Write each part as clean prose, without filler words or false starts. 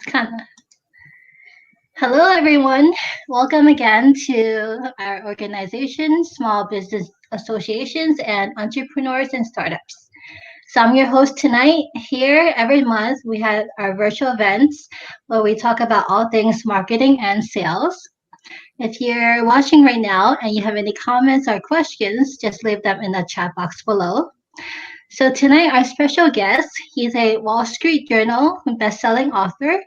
Kind of. Hello, everyone. Welcome again to our organization, Small Business Associations and Entrepreneurs and Startups. So I'm your host tonight. Here every month, we have our virtual events where we talk about all things marketing and sales. If you're watching right now and you have any comments or questions, just leave them in the chat box below. So tonight, our special guest, he's a Wall Street Journal best-selling author.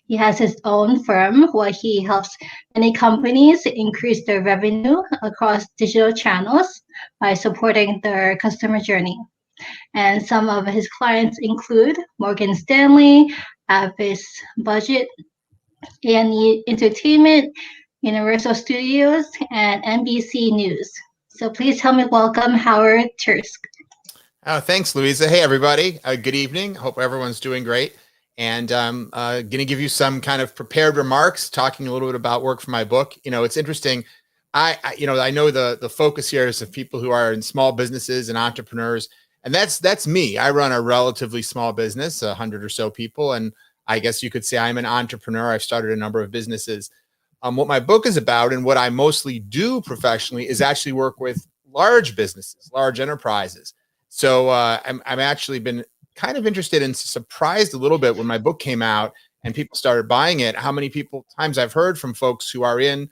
He has his own firm where he helps many companies increase their revenue across digital channels by supporting their customer journey. And some of his clients include Morgan Stanley, Avis Budget, A&E Entertainment, Universal Studios, and NBC News. So please help me welcome Howard Tursk. Oh, thanks, Louisa. Hey, everybody. Good evening. Hope everyone's doing great. And I'm going to give you some kind of prepared remarks, talking a little bit about work from my book. You know, it's interesting. I know the focus here is of people who are in small businesses and entrepreneurs, and that's me. I run a relatively small business, 100 or so people, and I guess you could say I'm an entrepreneur. I've started a number of businesses. What my book is about, and what I mostly do professionally, is actually work with large businesses, large enterprises. So I'm actually been kind of interested and surprised a little bit when my book came out and people started buying it, how many times I've heard from folks who are in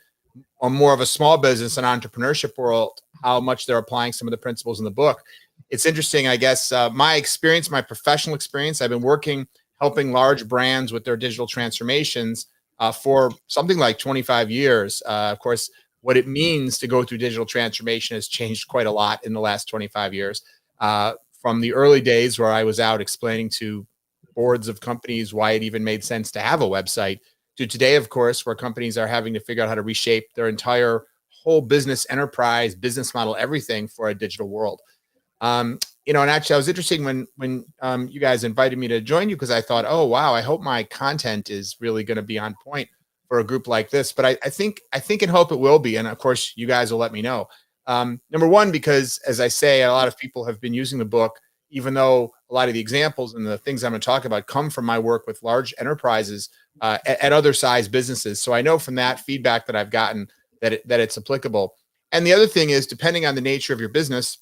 or more of a small business and entrepreneurship world, how much they're applying some of the principles in the book. It's interesting, I guess, my experience, my professional experience, I've been helping large brands with their digital transformations for something like 25 years. Of course, what it means to go through digital transformation has changed quite a lot in the last 25 years. From the early days where I was out explaining to boards of companies why it even made sense to have a website, to today, of course, where companies are having to figure out how to reshape their entire whole business enterprise, business model, everything for a digital world. And actually I was interested when you guys invited me to join you, because I thought, oh, wow, I hope my content is really going to be on point for a group like this. But I think and hope it will be. And of course, you guys will let me know. Number one, because as I say, a lot of people have been using the book, even though a lot of the examples and the things I'm going to talk about come from my work with large enterprises at other size businesses. So I know from that feedback that I've gotten that it's applicable. And the other thing is, depending on the nature of your business,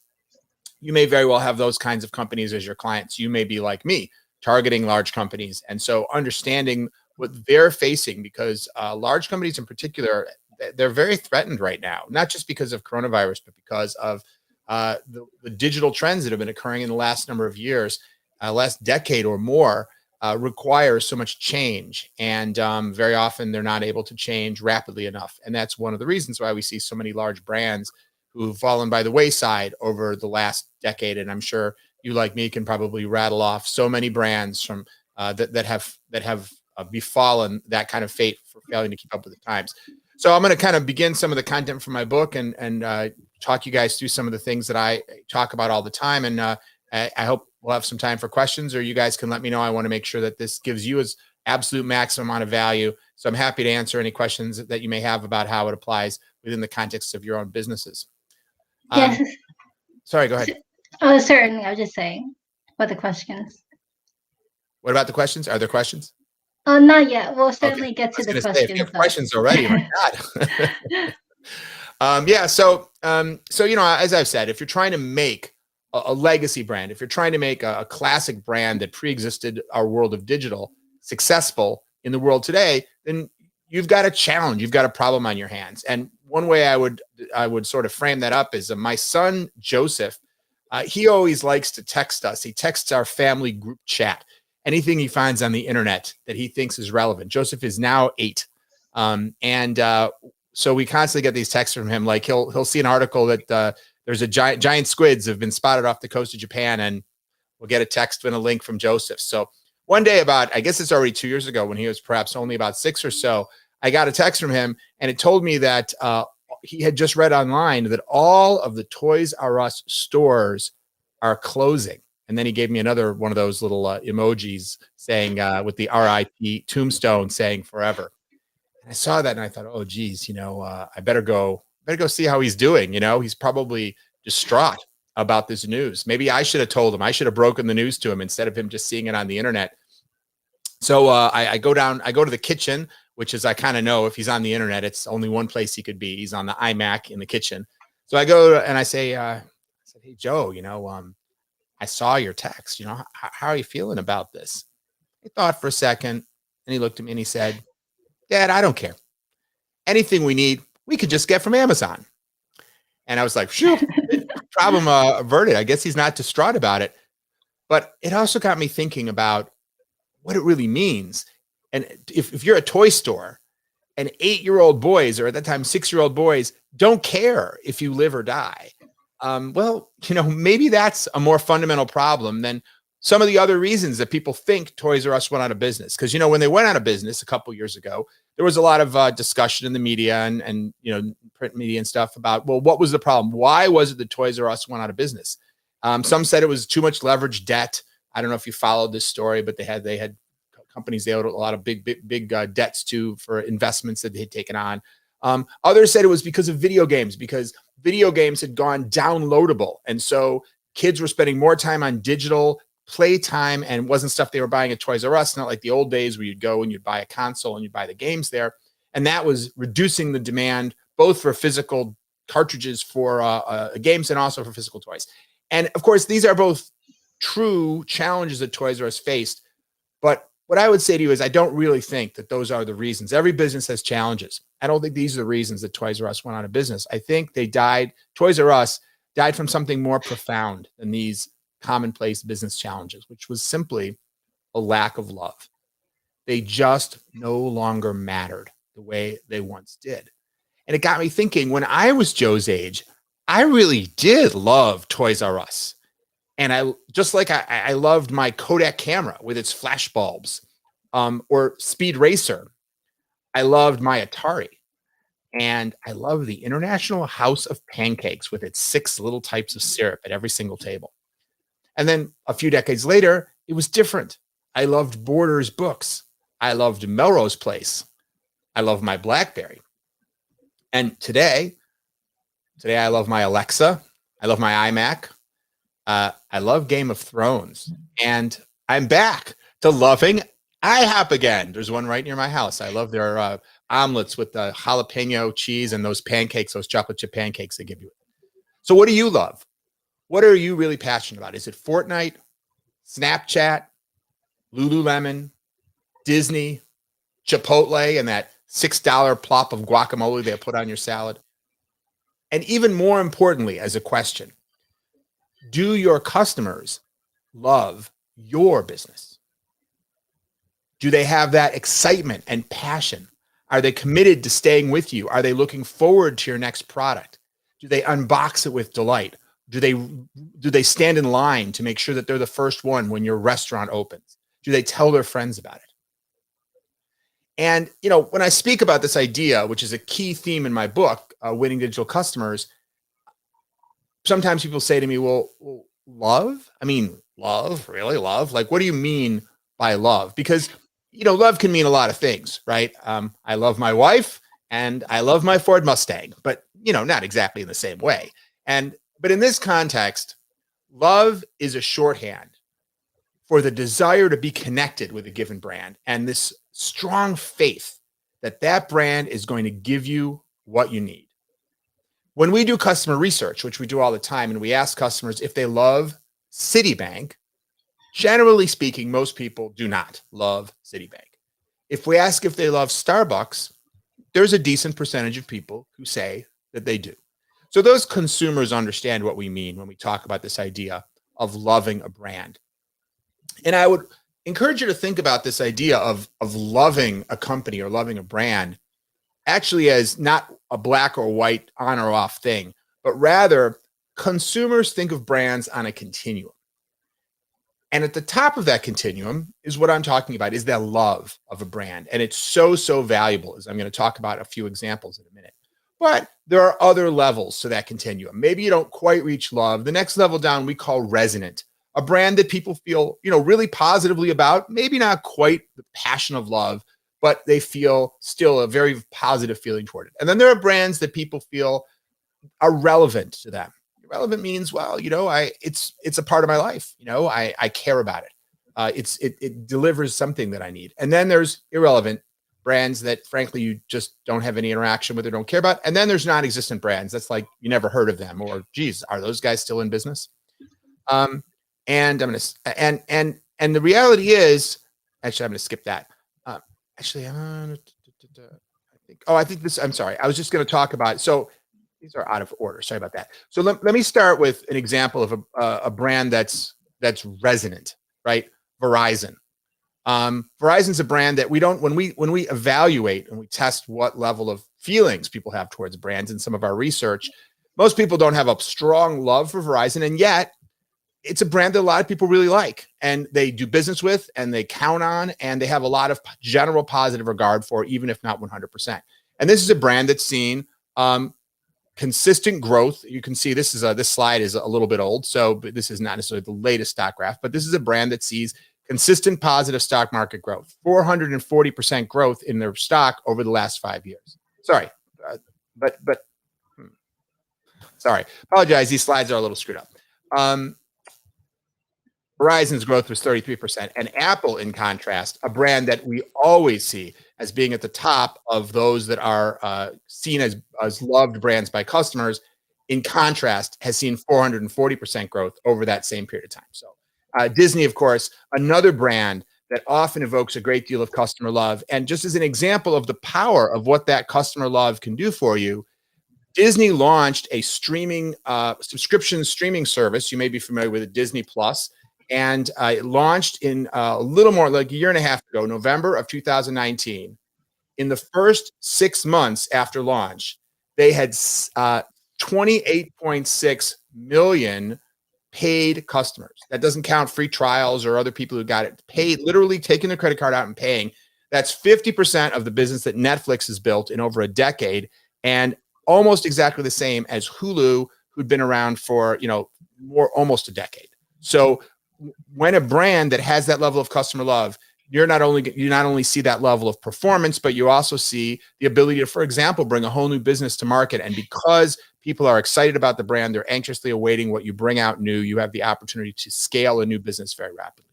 you may very well have those kinds of companies as your clients. You may be like me, targeting large companies. And so understanding what they're facing, because large companies in particular, they're very threatened right now, not just because of coronavirus, but because of the digital trends that have been occurring in the last number of years, last decade or more, requires so much change. And very often they're not able to change rapidly enough. And that's one of the reasons why we see so many large brands who've fallen by the wayside over the last decade. And I'm sure you, like me, can probably rattle off so many brands from that have befallen that kind of fate for failing to keep up with the times. So I'm going to kind of begin some of the content from my book and talk you guys through some of the things that I talk about all the time. And I hope we'll have some time for questions, or you guys can let me know. I want to make sure that this gives you as absolute maximum amount of value. So I'm happy to answer any questions that you may have about how it applies within the context of your own businesses. Yes. Sorry, go ahead. Oh, certainly. I was just saying about the questions. What about the questions? Are there questions? Not yet. We'll certainly get to the questions. Say, if you have questions already, my God. Yeah. So as I've said, if you're trying to make a legacy brand, if you're trying to make a classic brand that pre-existed our world of digital successful in the world today, then you've got a challenge, you've got a problem on your hands. And one way I would sort of frame that up is my son Joseph. He always likes to text us. He texts our family group chat anything he finds on the internet that he thinks is relevant. Joseph is now 8. So we constantly get these texts from him. Like he'll see an article that there's a giant squids have been spotted off the coast of Japan, and we'll get a text and a link from Joseph. So one day, I guess it's already 2 years ago, when he was perhaps only about 6 or so, I got a text from him, and it told me that he had just read online that all of the Toys R Us stores are closing. And then he gave me another one of those little emojis saying with the RIP tombstone saying forever. And I saw that and I thought, oh, geez, I better go see how he's doing. He's probably distraught about this news. Maybe I should have told him. I should have broken the news to him instead of him just seeing it on the internet. So I go to the kitchen, which is, I kind of know if he's on the internet, it's only one place he could be. He's on the iMac in the kitchen. So I go and I say, I said, hey, Joe, I saw your text, how are you feeling about this? He thought for a second and he looked at me and he said, Dad, I don't care. Anything we need, we could just get from Amazon. And I was like, phew, problem averted. I guess he's not distraught about it. But it also got me thinking about what it really means. And if you're a toy store and 8-year-old boys, or at that time, 6-year-old boys, don't care if you live or die, well, maybe that's a more fundamental problem than some of the other reasons that people think Toys R Us went out of business. Because, when they went out of business a couple years ago, there was a lot of discussion in the media and print media and stuff about, well, what was the problem? Why was it that Toys R Us went out of business? Some said it was too much leveraged debt. I don't know if you followed this story, but they had companies they owed a lot of big debts to for investments that they had taken on. Others said it was because of video games, because video games had gone downloadable. And so kids were spending more time on digital playtime and wasn't stuff they were buying at Toys R Us, not like the old days where you'd go and you'd buy a console and you'd buy the games there. And that was reducing the demand both for physical cartridges for games and also for physical toys. And of course, these are both true challenges that Toys R Us faced. But what I would say to you is I don't really think that those are the reasons. Every business has challenges. I don't think these are the reasons that Toys R Us went out of business. I think Toys R Us died from something more profound than these commonplace business challenges, which was simply a lack of love. They just no longer mattered the way they once did. And it got me thinking, when I was Joe's age, I really did love Toys R Us. And I loved my Kodak camera with its flash bulbs, or Speed Racer. I loved my Atari. And I love the International House of Pancakes with its 6 little types of syrup at every single table. And then a few decades later, it was different. I loved Borders books. I loved Melrose Place. I love my BlackBerry. And today I love my Alexa. I love my iMac. I love Game of Thrones. And I'm back to loving IHOP again. There's one right near my house. I love their omelets with the jalapeno cheese and those pancakes, those chocolate chip pancakes they give you. So what do you love? What are you really passionate about? Is it Fortnite, Snapchat, Lululemon, Disney, Chipotle, and that $6 plop of guacamole they put on your salad? And even more importantly, as a question, do your customers love your business? Do they have that excitement and passion? Are they committed to staying with you? Are they looking forward to your next product? Do they unbox it with delight? Do they stand in line to make sure that they're the first one when your restaurant opens? Do they tell their friends about it? And, when I speak about this idea, which is a key theme in my book, Winning Digital Customers, sometimes people say to me, well, love? I mean, love? Really? Love? Like, what do you mean by love? Because, love can mean a lot of things, right? I love my wife and I love my Ford Mustang, but, not exactly in the same way. But in this context, love is a shorthand for the desire to be connected with a given brand and this strong faith that that brand is going to give you what you need. When we do customer research, which we do all the time, and we ask customers if they love Citibank, generally speaking, most people do not love Citibank. If we ask if they love Starbucks, there's a decent percentage of people who say that they do. So those consumers understand what we mean when we talk about this idea of loving a brand. And I would encourage you to think about this idea of loving a company or loving a brand actually as not a black or white on or off thing, but rather consumers think of brands on a continuum. And at the top of that continuum is what I'm talking about, is that love of a brand. And it's so valuable, as I'm going to talk about a few examples in a minute. But there are other levels to that continuum. Maybe you don't quite reach love. The next level down we call resonant, a brand that people feel, really positively about, maybe not quite the passion of love, but they feel still a very positive feeling toward it. And then there are brands that people feel are relevant to them. Relevant means, well, it's a part of my life. I care about it. It delivers something that I need. And then there's irrelevant brands that frankly you just don't have any interaction with or don't care about. And then there's non-existent brands. That's like you never heard of them, or geez, are those guys still in business? And I'm gonna and the reality is, actually, I'm gonna skip that. Actually, I think this. I'm sorry. I was just gonna talk about. So these are out of order. Sorry about that. So let me start with an example of a brand that's resonant, right? Verizon. Verizon's a brand that we don't, when we evaluate and we test what level of feelings people have towards brands in some of our research, most people don't have a strong love for Verizon, and yet it's a brand that a lot of people really like and they do business with and they count on, and they have a lot of general positive regard for, even if not 100%. And this is a brand that's seen consistent growth. You can see this slide is a little bit old, so this is not necessarily the latest stock graph, but this is a brand that sees consistent positive stock market growth, 440% growth in their stock over the last 5 years. Sorry, sorry, apologize. These slides are a little screwed up. Verizon's growth was 33%, and Apple, in contrast, a brand that we always see as being at the top of those that are seen as loved brands by customers, in contrast, has seen 440% growth over that same period of time. So Disney, of course, another brand that often evokes a great deal of customer love. And just as an example of the power of what that customer love can do for you, Disney launched a subscription streaming service. You may be familiar with it, Disney Plus. And it launched in a little more like a year and a half ago, November of 2019. In the first 6 months after launch, they had 28.6 million paid customers. That doesn't count free trials or other people who got it paid, literally taking their credit card out and paying. That's 50% of the business that Netflix has built in over a decade, and almost exactly the same as Hulu, who'd been around for almost a decade. So when a brand that has that level of customer love, you not only see that level of performance, but you also see the ability to, for example, bring a whole new business to market. And because people are excited about the brand, they're anxiously awaiting what you bring out new, you have the opportunity to scale a new business very rapidly.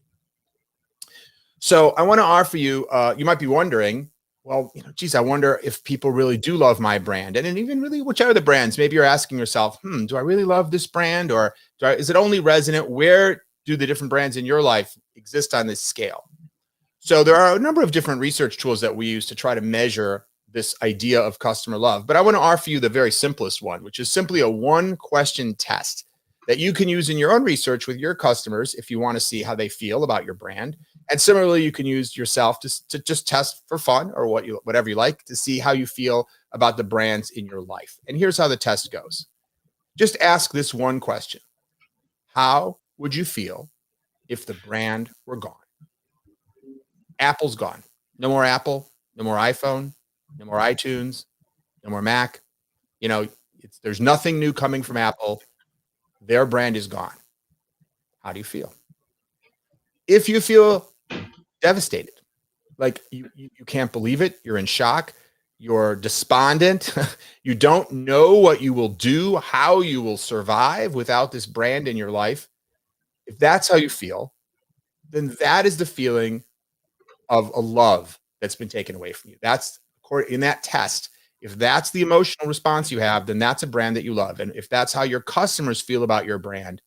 So I want to offer you, you might be wondering, well, geez, I wonder if people really do love my brand. And even really, which are the brands? Maybe you're asking yourself, do I really love this brand, or is it only resonant? Where do the different brands in your life exist on this scale? So there are a number of different research tools that we use to try to measure this idea of customer love. But I want to offer you the very simplest one, which is simply a one-question test that you can use in your own research with your customers if you want to see how they feel about your brand. And similarly, you can use yourself to just test for fun or whatever you like to see how you feel about the brands in your life. And here's how the test goes. Just ask this one question. How would you feel if the brand were gone? Apple's gone. No more Apple, no more iPhone, no more iTunes, no more Mac. There's nothing new coming from Apple. Their brand is gone. How do you feel? If you feel devastated, like you can't believe it, you're in shock, you're despondent, you don't know what you will do, how you will survive without this brand in your life, if that's how you feel, then that is the feeling of a love that's been taken away from you. That's in that test. If that's the emotional response you have, then that's a brand that you love. And if that's how your customers feel about your brand,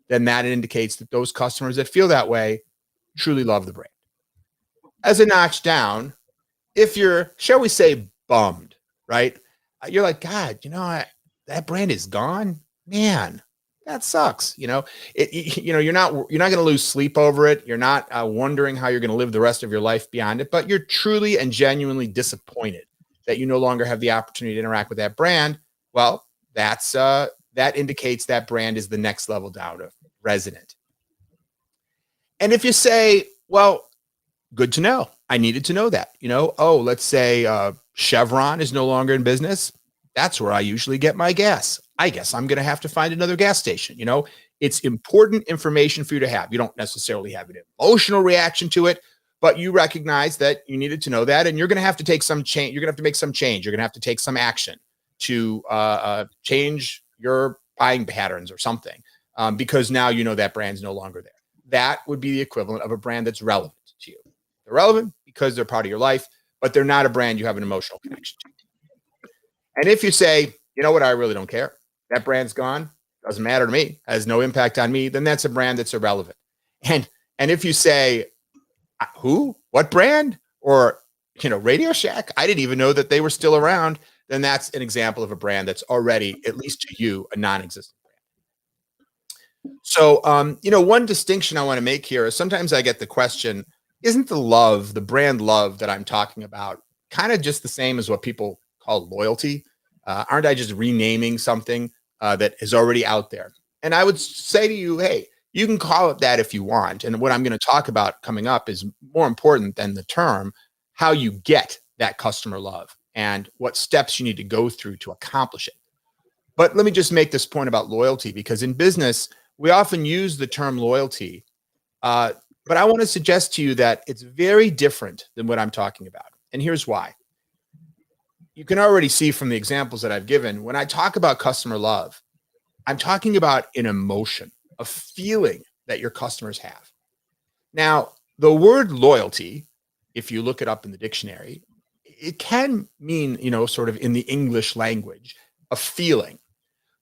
then that indicates that those customers that feel that way truly love the brand. As a notch down, if you're, shall we say, bummed, right? You're like, God, that brand is gone, man. That sucks. You're not going to lose sleep over it. You're not wondering how you're going to live the rest of your life beyond it, but you're truly and genuinely disappointed that you no longer have the opportunity to interact with that brand. Well, that indicates that brand is the next level down of resonant. And if you say, well, good to know, I needed to know that, let's say Chevron is no longer in business. That's where I usually get my gas. I guess I'm going to have to find another gas station. It's important information for you to have. You don't necessarily have an emotional reaction to it, but you recognize that you needed to know that, and you're going to have to take some change. You're going to have to make some change. You're going to have to take some action to change your buying patterns or something, because now that brand's no longer there. that would be the equivalent of a brand that's relevant to you. They're relevant because they're part of your life, but they're not a brand you have an emotional connection to. And if you say, you know what, I really don't care, that brand's gone, doesn't matter to me, has no impact on me, then that's a brand that's irrelevant. And if you say, who, what brand, or Radio Shack, I didn't even know that they were still around, then that's an example of a brand that's already, at least to you, a non-existent brand. So, one distinction I want to make here is sometimes I get the question, isn't the brand love that I'm talking about kind of just the same as what people call loyalty? Aren't I just renaming something that is already out there? And I would say to you, hey, you can call it that if you want. And what I'm going to talk about coming up is more important than the term, how you get that customer love and what steps you need to go through to accomplish it. But let me just make this point about loyalty, because in business, we often use the term loyalty. But I want to suggest to you that it's very different than what I'm talking about. And here's why. You can already see from the examples that I've given, when I talk about customer love, I'm talking about an emotion, a feeling that your customers have. Now, the word loyalty, if you look it up in the dictionary, it can mean, sort of in the English language, a feeling.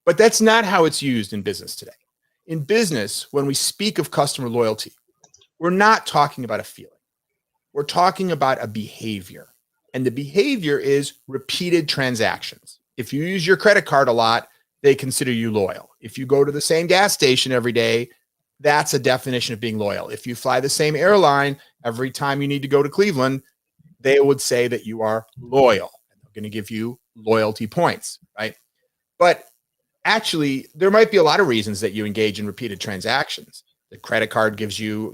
But that's not how it's used in business today. In business, when we speak of customer loyalty, we're not talking about a feeling. We're talking about a behavior. And the behavior is repeated transactions. If you use your credit card a lot, they consider you loyal. If you go to the same gas station every day, that's a definition of being loyal. If you fly the same airline every time you need to go to Cleveland, they would say that you are loyal. They're going to give you loyalty points, right? But actually, there might be a lot of reasons that you engage in repeated transactions. The credit card gives you,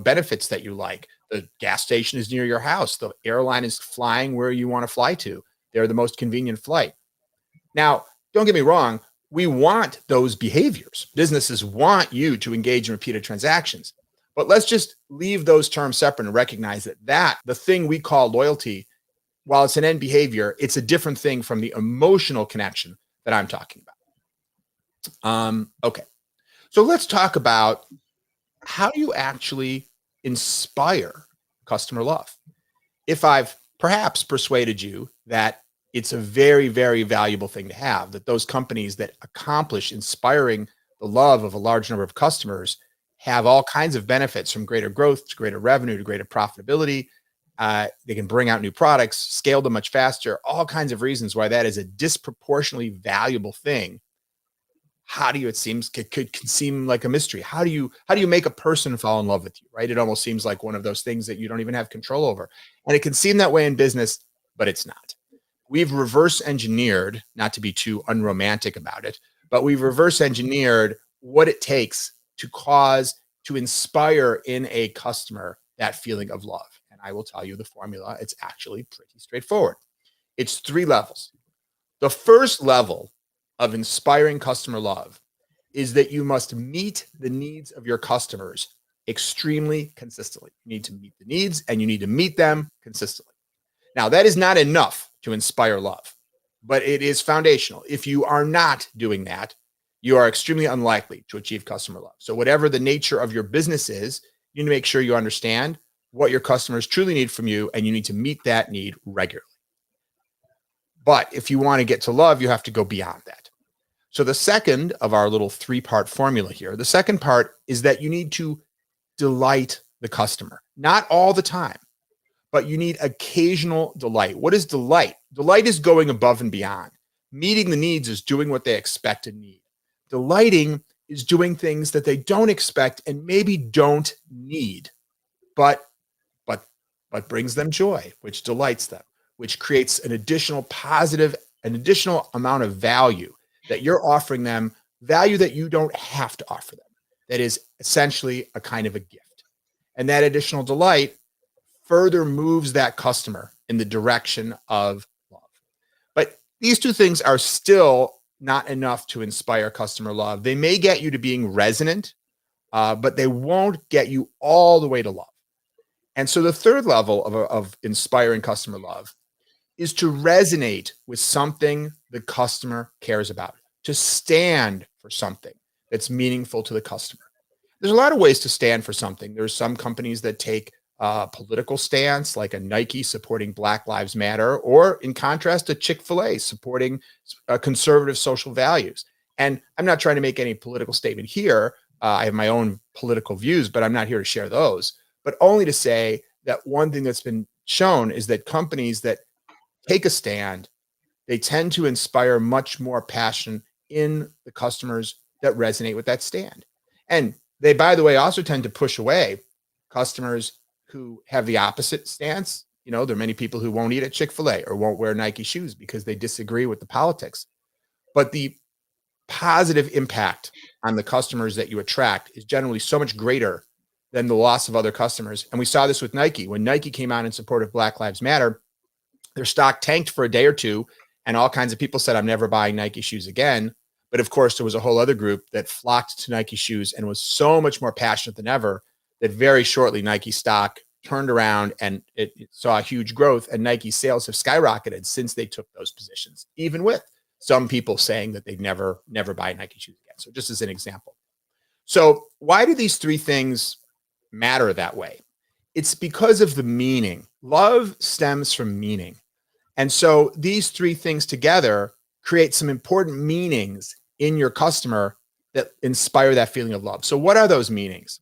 benefits that you like. The gas station is near your house. The airline is flying where you want to fly to. They're the most convenient flight. Now, don't get me wrong. We want those behaviors. Businesses want you to engage in repeated transactions. But let's just leave those terms separate and recognize that the thing we call loyalty, while it's an end behavior, it's a different thing from the emotional connection that I'm talking about. Okay. So let's talk about how do you actually inspire customer love? If I've perhaps persuaded you that it's a very, very valuable thing to have, that those companies that accomplish inspiring the love of a large number of customers have all kinds of benefits, from greater growth to greater revenue to greater profitability. They can bring out new products, scale them much faster, all kinds of reasons why that is a disproportionately valuable thing. How do you, could seem like a mystery. How do you make a person fall in love with you, right? It almost seems like one of those things that you don't even have control over. And it can seem that way in business, but it's not. We've reverse engineered, not to be too unromantic about it, but we've reverse engineered what it takes to inspire in a customer that feeling of love. And I will tell you the formula. It's actually pretty straightforward. It's 3 levels. The first level of inspiring customer love is that you must meet the needs of your customers extremely consistently. You need to meet the needs, and you need to meet them consistently. Now, that is not enough to inspire love, but it is foundational. If you are not doing that, you are extremely unlikely to achieve customer love. So whatever the nature of your business is, you need to make sure you understand what your customers truly need from you, and you need to meet that need regularly. But if you want to get to love, you have to go beyond that. So the second of our little 3-part formula here, the second part is that you need to delight the customer. Not all the time, but you need occasional delight. What is delight? Delight is going above and beyond. Meeting the needs is doing what they expect and need. Delighting is doing things that they don't expect and maybe don't need, but brings them joy, which delights them, which creates an additional amount of value that you're offering them, value that you don't have to offer them. That is essentially a kind of a gift. And that additional delight further moves that customer in the direction of love. But these 2 things are still not enough to inspire customer love. They may get you to being resonant, but they won't get you all the way to love. And so the third level of inspiring customer love is to resonate with something the customer cares about, to stand for something that's meaningful to the customer. There's a lot of ways to stand for something. There's some companies that take a political stance, like a Nike supporting Black Lives Matter, or in contrast, a Chick-fil-A supporting conservative social values. And I'm not trying to make any political statement here. I have my own political views, but I'm not here to share those, but only to say that one thing that's been shown is that companies that take a stand, they tend to inspire much more passion in the customers that resonate with that stand. And they, by the way, also tend to push away customers who have the opposite stance. You know, there are many people who won't eat at Chick-fil-A or won't wear Nike shoes because they disagree with the politics. But the positive impact on the customers that you attract is generally so much greater than the loss of other customers. And we saw this with Nike. When Nike came out in support of Black Lives Matter, their stock tanked for a day or two, and all kinds of people said, I'm never buying Nike shoes again. But of course, there was a whole other group that flocked to Nike shoes and was so much more passionate than ever that very shortly Nike stock turned around and it saw a huge growth, and Nike sales have skyrocketed since they took those positions, even with some people saying that they'd never buy Nike shoes again. So just as an example. So why do these three things matter that way? It's because of the meaning. Love stems from meaning. And so these three things together create some important meanings in your customer that inspire that feeling of love. So what are those meanings?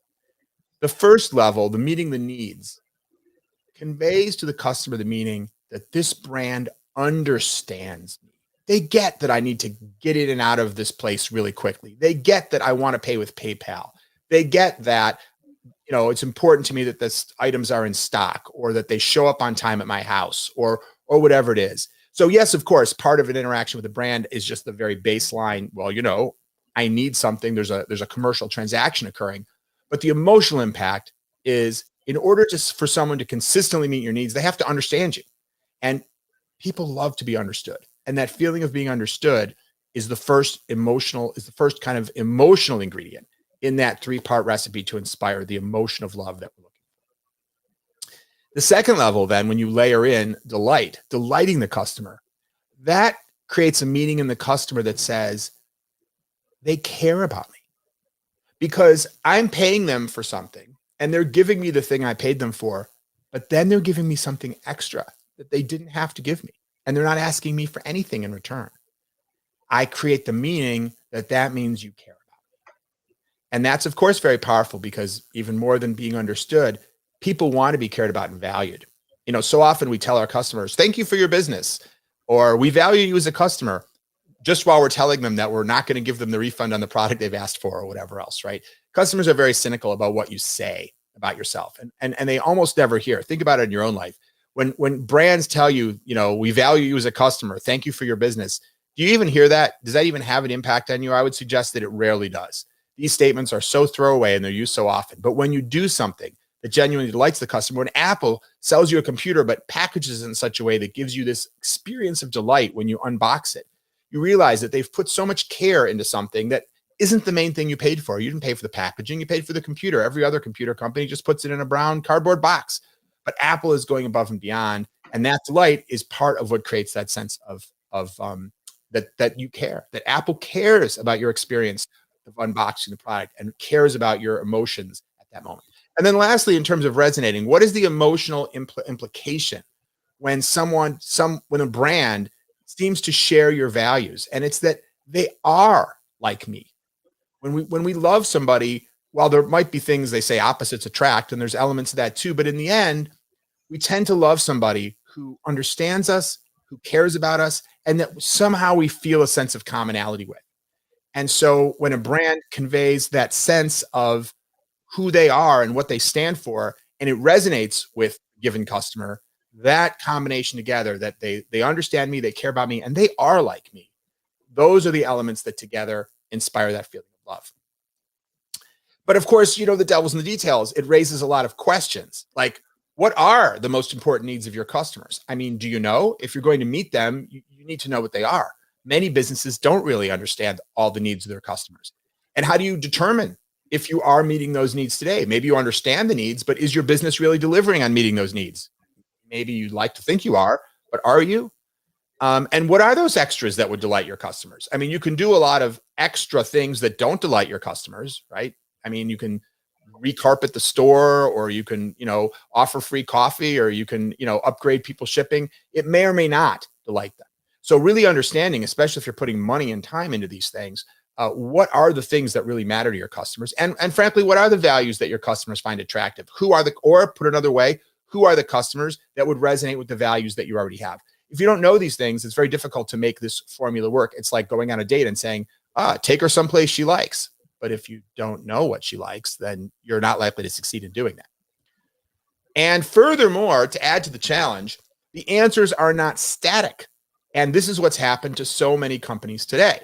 The first level, the meeting the needs, conveys to the customer the meaning that this brand understands me. They get that I need to get in and out of this place really quickly. They get that I want to pay with PayPal. They get that, you know, it's important to me that this items are in stock, or that they show up on time at my house, or whatever it is. So yes, of course, part of an interaction with the brand is just the very baseline. Well, you know, I need something. There's a commercial transaction occurring, but the emotional impact is, in order for someone to consistently meet your needs, they have to understand you. And people love to be understood. And that feeling of being understood is the first kind of emotional ingredient in that three-part recipe to inspire the emotion of love that we're looking for. The second level, then, when you layer in delighting the customer, that creates a meaning in the customer that says they care about me, because I'm paying them for something and they're giving me the thing I paid them for, but then they're giving me something extra that they didn't have to give me. And they're not asking me for anything in return. I create the meaning that means you care about me. And that's, of course, very powerful, because even more than being understood, people want to be cared about and valued. You know, so often we tell our customers, thank you for your business, or we value you as a customer, just while we're telling them that we're not going to give them the refund on the product they've asked for or whatever else, right? Customers are very cynical about what you say about yourself, and they almost never hear. Think about it in your own life. When brands tell you, you know, we value you as a customer, thank you for your business, do you even hear that? Does that even have an impact on you? I would suggest that it rarely does. These statements are so throwaway and they're used so often. But when you do something that genuinely delights the customer, when Apple sells you a computer but packages it in such a way that gives you this experience of delight when you unbox it, you realize that they've put so much care into something that isn't the main thing you paid for. You didn't pay for the packaging, you paid for the computer. Every other computer company just puts it in a brown cardboard box. But Apple is going above and beyond, and that delight is part of what creates that sense of that you care, that Apple cares about your experience of unboxing the product and cares about your emotions at that moment. And then lastly, in terms of resonating, what is the emotional implication when when a brand seems to share your values? And it's that they are like me. When we love somebody, while there might be things they say opposites attract, and there's elements of that too, but in the end, we tend to love somebody who understands us, who cares about us, and that somehow we feel a sense of commonality with. And so when a brand conveys that sense of who they are and what they stand for, and it resonates with a given customer, that combination together, that they understand me, they care about me, and they are like me, those are the elements that together inspire that feeling of love. But of course, you know, the devil's in the details. It raises a lot of questions, like, what are the most important needs of your customers? I mean, do you know? If you're going to meet them, you need to know what they are. Many businesses don't really understand all the needs of their customers. And how do you determine if you are meeting those needs today? Maybe you understand the needs, but is your business really delivering on meeting those needs? Maybe you'd like to think you are, but are you? And what are those extras that would delight your customers? I mean, you can do a lot of extra things that don't delight your customers, right? I mean, you can recarpet the store, or you can, offer free coffee, or you can, upgrade people's shipping. It may or may not delight them. So really understanding, especially if you're putting money and time into these things, what are the things that really matter to your customers? And frankly, what are the values that your customers find attractive? Or put another way, who are the customers that would resonate with the values that you already have? If you don't know these things, it's very difficult to make this formula work. It's like going on a date and saying, take her someplace she likes. But if you don't know what she likes, then you're not likely to succeed in doing that. And furthermore, to add to the challenge, the answers are not static. And this is what's happened to so many companies today.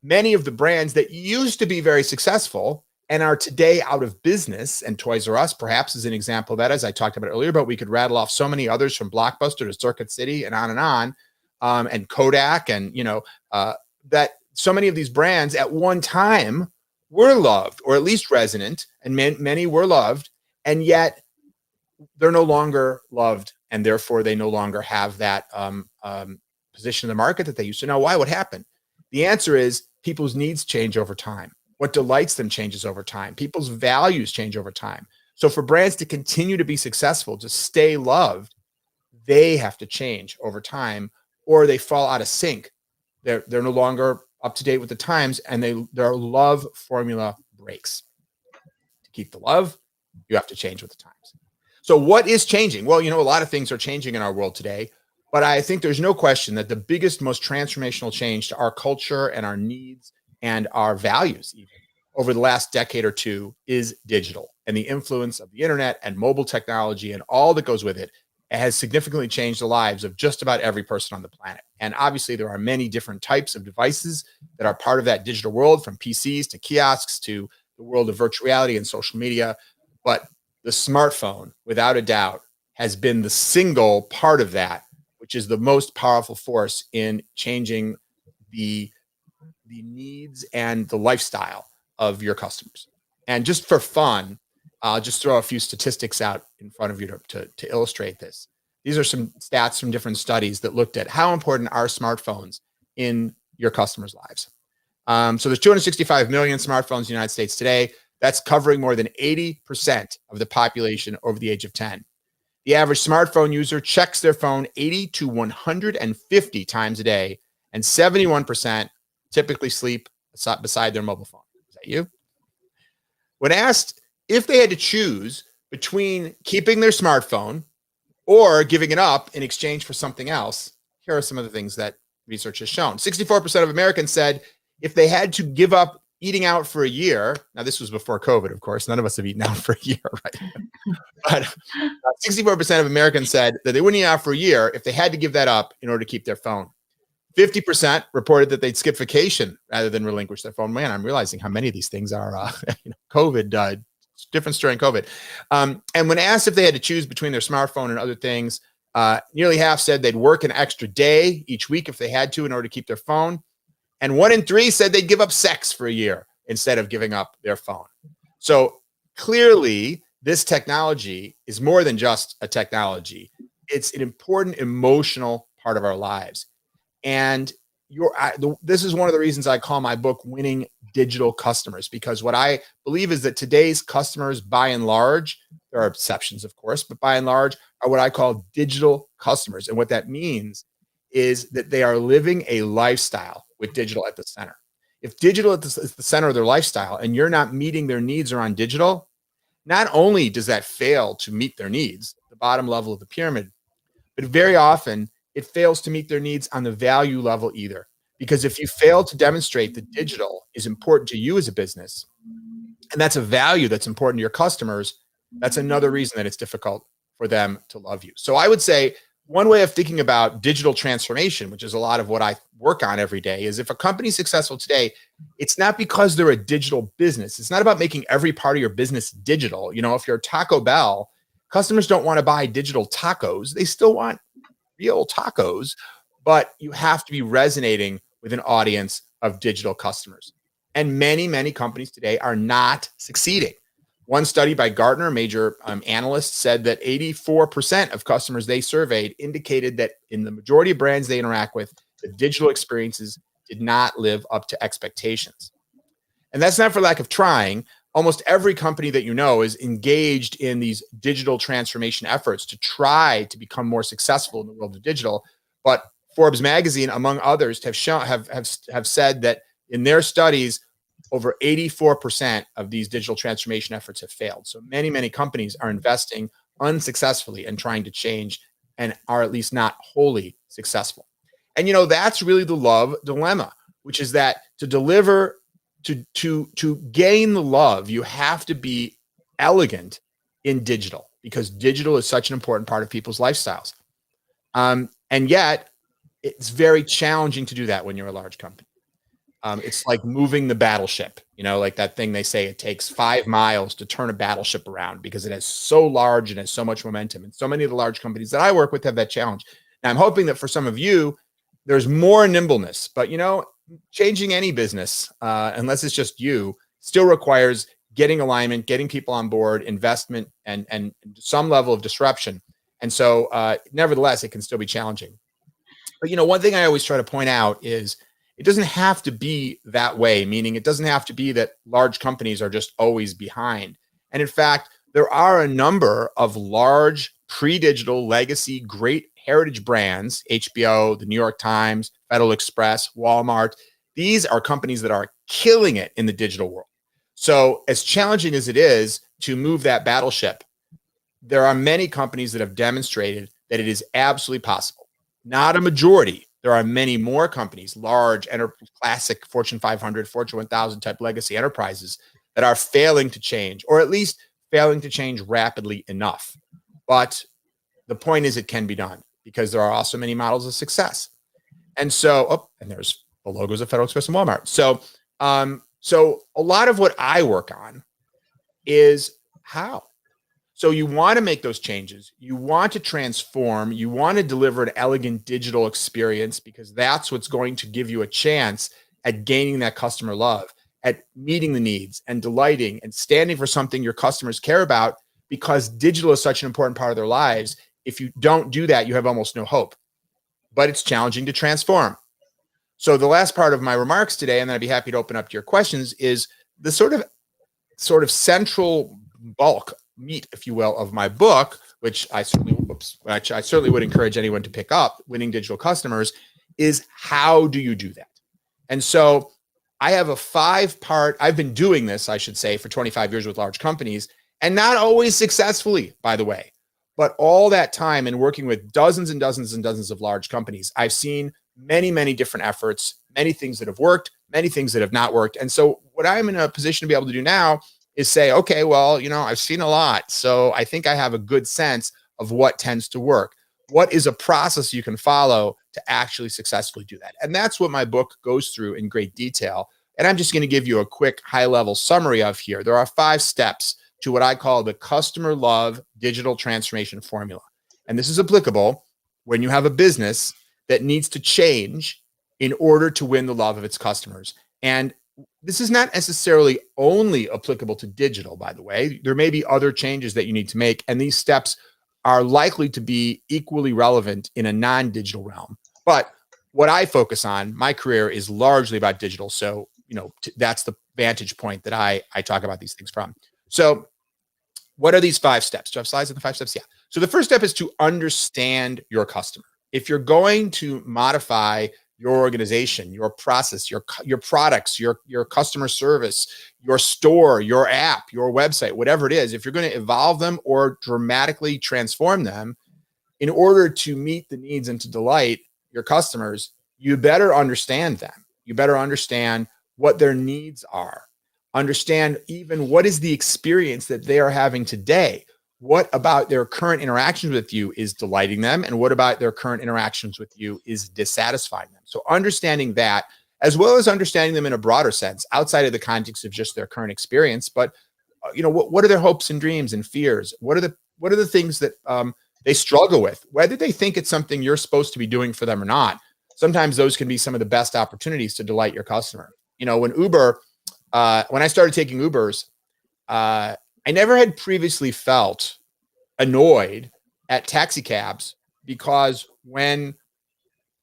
Many of the brands that used to be very successful and are today out of business, and Toys R Us perhaps is an example of that, as I talked about earlier, but we could rattle off so many others, from Blockbuster to Circuit City and on, and Kodak, and that so many of these brands at one time were loved, or at least resonant, and many were loved, and yet they're no longer loved, and therefore they no longer have that position in the market that they used to. Now, why? What happened? The answer is people's needs change over time. What delights them changes over time. People's values change over time. So for brands to continue to be successful, to stay loved, they have to change over time, or they fall out of sync. They're no longer up to date with the times, and their love formula breaks. To keep the love, you have to change with the times. So what is changing? Well, a lot of things are changing in our world today, but I think there's no question that the biggest, most transformational change to our culture and our needs and our values even over the last decade or two is digital, and the influence of the internet and mobile technology and all that goes with it has significantly changed the lives of just about every person on the planet. And obviously there are many different types of devices that are part of that digital world, from PCs to kiosks to the world of virtual reality and social media. But the smartphone, without a doubt, has been the single part of that, which is the most powerful force in changing the needs and the lifestyle of your customers. And just for fun, I'll just throw a few statistics out in front of you to illustrate this. These are some stats from different studies that looked at how important are smartphones in your customers' lives. So there's 265 million smartphones in the United States today. That's covering more than 80% of the population over the age of 10. The average smartphone user checks their phone 80 to 150 times a day, and 71% typically sleep beside their mobile phone. Is that you? When asked if they had to choose between keeping their smartphone or giving it up in exchange for something else, here are some of the things that research has shown. 64% of Americans said if they had to give up eating out for a year, now this was before COVID, of course, none of us have eaten out for a year, right? But 64% of Americans said that they wouldn't eat out for a year if they had to give that up in order to keep their phone. 50% reported that they'd skip vacation rather than relinquish their phone. Man, I'm realizing how many of these things are COVID, difference during COVID. And when asked if they had to choose between their smartphone and other things, nearly half said they'd work an extra day each week if they had to in order to keep their phone. And 1 in 3 said they'd give up sex for a year instead of giving up their phone. So clearly, this technology is more than just a technology. It's an important emotional part of our lives. And this is one of the reasons I call my book Winning Digital Customers, because what I believe is that today's customers, by and large, there are exceptions, of course, but by and large, are what I call digital customers. And what that means is that they are living a lifestyle with digital at the center. If digital is the center of their lifestyle and you're not meeting their needs around digital, not only does that fail to meet their needs, the bottom level of the pyramid, but very often it fails to meet their needs on the value level either. Because if you fail to demonstrate that digital is important to you as a business, and that's a value that's important to your customers, that's another reason that it's difficult for them to love you. So I would say one way of thinking about digital transformation, which is a lot of what I work on every day, is if a company's successful today, it's not because they're a digital business. It's not about making every part of your business digital. If you're Taco Bell, customers don't want to buy digital tacos. They still want real tacos, but you have to be resonating with an audience of digital customers. And many, many companies today are not succeeding. One study by Gartner, major analyst, said that 84% of customers they surveyed indicated that in the majority of brands they interact with, the digital experiences did not live up to expectations. And that's not for lack of trying, almost every company that you know is engaged in these digital transformation efforts to try to become more successful in the world of digital. But Forbes magazine, among others, have said that in their studies, over 84% of these digital transformation efforts have failed. So many companies are investing unsuccessfully and trying to change and are at least not wholly successful. And that's really the love dilemma, which is that to deliver, to gain the love, you have to be elegant in digital, because digital is such an important part of people's lifestyles. And yet it's very challenging to do that when you're a large company. It's like moving the battleship, like that thing they say, it takes 5 miles to turn a battleship around because it is so large and has so much momentum. And so many of the large companies that I work with have that challenge. Now, I'm hoping that for some of you, there's more nimbleness, but changing any business, unless it's just you, still requires getting alignment, getting people on board, investment, and some level of disruption. And so, nevertheless, it can still be challenging. But one thing I always try to point out is it doesn't have to be that way, meaning it doesn't have to be that large companies are just always behind. And in fact, there are a number of large pre-digital legacy great heritage brands, HBO, the New York Times, Federal Express, Walmart. These are companies that are killing it in the digital world. So as challenging as it is to move that battleship, there are many companies that have demonstrated that it is absolutely possible. Not a majority. There are many more companies, large, classic Fortune 500, Fortune 1000 type legacy enterprises that are failing to change, or at least failing to change rapidly enough. But the point is, it can be done because there are also many models of success. And so, and there's the logos of Federal Express and Walmart. So, so a lot of what I work on is how. So you want to make those changes. You want to transform. You want to deliver an elegant digital experience, because that's what's going to give you a chance at gaining that customer love, at meeting the needs and delighting and standing for something your customers care about, because digital is such an important part of their lives. If you don't do that, you have almost no hope. But it's challenging to transform. So the last part of my remarks today, and then I'd be happy to open up to your questions, is the sort of central bulk, meat, if you will, of my book, which I certainly would encourage anyone to pick up, Winning Digital Customers, is how do you do that? And so I have a 5-part, I've been doing this, I should say, for 25 years with large companies, and not always successfully, by the way. But all that time in working with dozens and dozens and dozens of large companies, I've seen many different efforts, many things that have worked, many things that have not worked. And so what I'm in a position to be able to do now is say, okay, well, I've seen a lot. So I think I have a good sense of what tends to work. What is a process you can follow to actually successfully do that? And that's what my book goes through in great detail. And I'm just going to give you a quick high-level summary of here. There are 5 steps to what I call the customer love digital transformation formula. And this is applicable when you have a business that needs to change in order to win the love of its customers. And this is not necessarily only applicable to digital, by the way. There may be other changes that you need to make, and these steps are likely to be equally relevant in a non-digital realm. But what I focus on, my career is largely about digital. So, that's the vantage point that I talk about these things from. So what are these 5 steps? Do I have slides on the 5 steps? Yeah. So the first step is to understand your customer. If you're going to modify your organization, your process, your products, your customer service, your store, your app, your website, whatever it is, if you're going to evolve them or dramatically transform them in order to meet the needs and to delight your customers, you better understand them. You better understand what their needs are. Understand even what is the experience that they are having today. What about their current interactions with you is delighting them, and what about their current interactions with you is dissatisfying them? So understanding that, as well as understanding them in a broader sense, outside of the context of just their current experience, but what are their hopes and dreams and fears? What are the things that they struggle with? Whether they think it's something you're supposed to be doing for them or not, sometimes those can be some of the best opportunities to delight your customer. When I started taking Ubers, I never had previously felt annoyed at taxi cabs, because when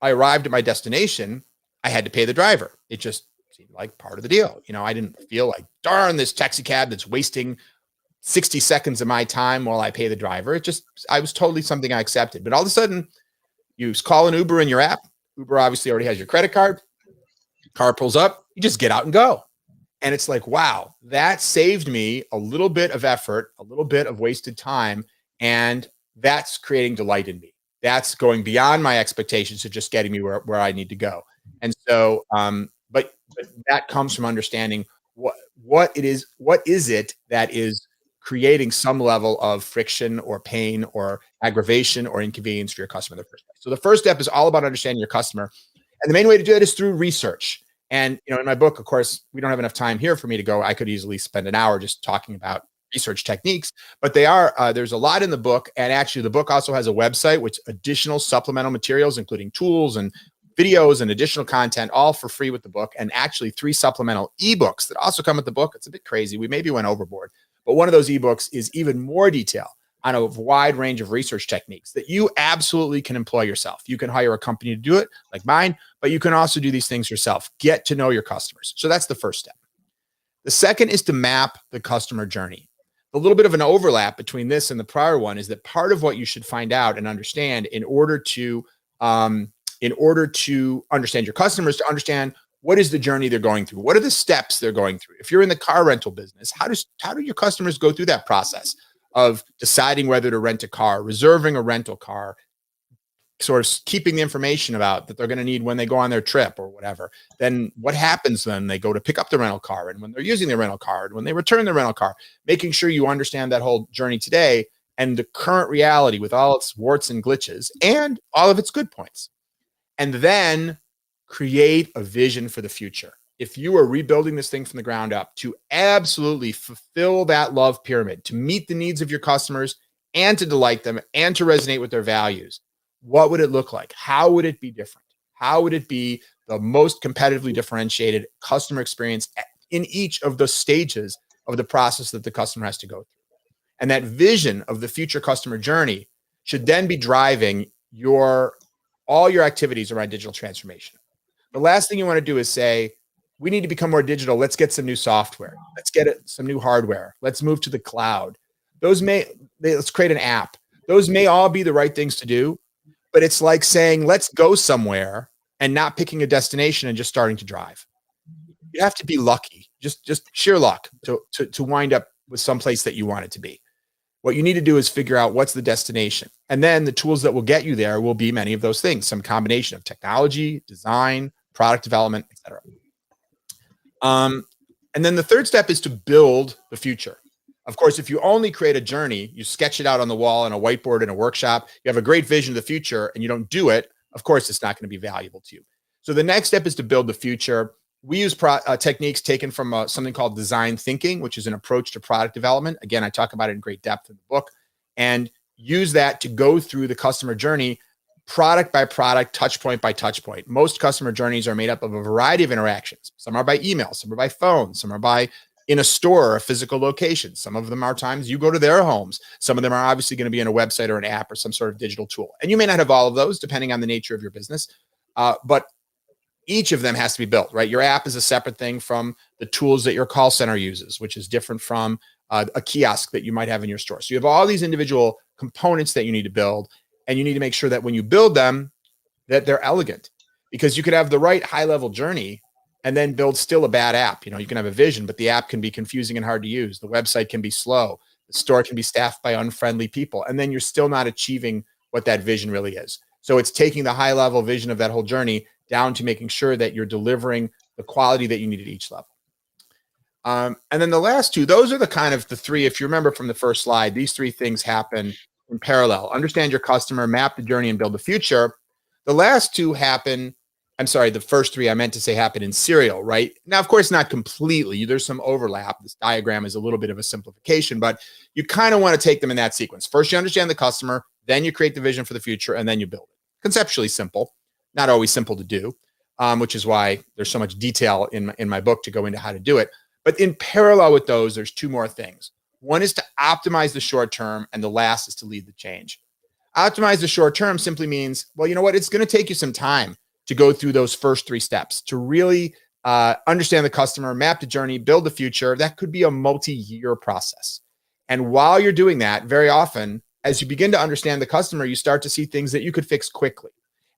I arrived at my destination, I had to pay the driver. It just seemed like part of the deal. I didn't feel like, darn, this taxi cab that's wasting 60 seconds of my time while I pay the driver. I was totally something I accepted. But all of a sudden, you call an Uber in your app. Uber obviously already has your credit card. Car pulls up, you just get out and go. And it's like, wow, that saved me a little bit of effort, a little bit of wasted time. And that's creating delight in me. That's going beyond my expectations of just getting me where I need to go. And so, but that comes from understanding what is it that is creating some level of friction or pain or aggravation or inconvenience for your customer in the first place. So the first step is all about understanding your customer. And the main way to do that is through research. And, in my book, of course, we don't have enough time here for me to go. I could easily spend an hour just talking about research techniques, but there's a lot in the book. And actually the book also has a website with additional supplemental materials, including tools and videos and additional content, all for free with the book. And actually 3 supplemental ebooks that also come with the book. It's a bit crazy. We maybe went overboard, but one of those ebooks is even more detail on a wide range of research techniques that you absolutely can employ yourself. You can hire a company to do it, like mine, but you can also do these things yourself. Get to know your customers. So that's the first step. The second is to map the customer journey. A little bit of an overlap between this and the prior one is that part of what you should find out and understand in order to understand your customers, to understand what is the journey they're going through, what are the steps they're going through. If you're in the car rental business, how do your customers go through that process of deciding whether to rent a car, reserving a rental car, sort of keeping the information about that they're going to need when they go on their trip or whatever. Then what happens when they go to pick up the rental car, and when they're using the rental car, and when they return the rental car, making sure you understand that whole journey today and the current reality with all its warts and glitches and all of its good points. And then create a vision for the future. If you are rebuilding this thing from the ground up to absolutely fulfill that love pyramid, to meet the needs of your customers and to delight them and to resonate with their values, what would it look like? How would it be different? How would it be the most competitively differentiated customer experience in each of the stages of the process that the customer has to go through? And that vision of the future customer journey should then be driving all your activities around digital transformation. The last thing you want to do is say, we need to become more digital. Let's get some new software. Let's get some new hardware. Let's move to the cloud. Let's create an app. Those may all be the right things to do, but it's like saying, let's go somewhere and not picking a destination and just starting to drive. You have to be lucky, just sheer luck to wind up with some place that you want it to be. What you need to do is figure out what's the destination. And then the tools that will get you there will be many of those things, some combination of technology, design, product development, et cetera. And then the third step is to build the future. Of course, if you only create a journey, you sketch it out on the wall on a whiteboard in a workshop, you have a great vision of the future and you don't do it, of course, it's not going to be valuable to you. So the next step is to build the future. We use techniques taken from something called design thinking, which is an approach to product development. Again, I talk about it in great depth in the book, and use that to go through the customer journey, product by product, touch point by touch point. Most customer journeys are made up of a variety of interactions. Some are by email, some are by phone, some are by in a store or a physical location. Some of them are times you go to their homes. Some of them are obviously going to be in a website or an app or some sort of digital tool. And you may not have all of those depending on the nature of your business, but each of them has to be built, right? Your app is a separate thing from the tools that your call center uses, which is different from a kiosk that you might have in your store. So you have all these individual components that you need to build, and you need to make sure that when you build them, that they're elegant, because you could have the right high-level journey and then build still a bad app. You can have a vision, but the app can be confusing and hard to use. The website can be slow. The store can be staffed by unfriendly people. And then you're still not achieving what that vision really is. So it's taking the high-level vision of that whole journey down to making sure that you're delivering the quality that you need at each level. And then the last two, those are the kind of the three, if you remember from the first slide, these three things happen in parallel. Understand your customer, map the journey, and build the future. The last two happen, the first three I meant to say happen in serial, right? Now, of course, not completely. There's some overlap. This diagram is a little bit of a simplification, but you kind of want to take them in that sequence. First, you understand the customer, then you create the vision for the future, and then you build it. Conceptually simple, not always simple to do, which is why there's so much detail in my book to go into how to do it. But in parallel with those, there's two more things. One is to optimize the short term, and the last is to lead the change. Optimize the short term simply means, well, you know what? It's going to take you some time to go through those first three steps, to really understand the customer, map the journey, build the future. That could be a multi-year process. And while you're doing that, very often, as you begin to understand the customer, you start to see things that you could fix quickly.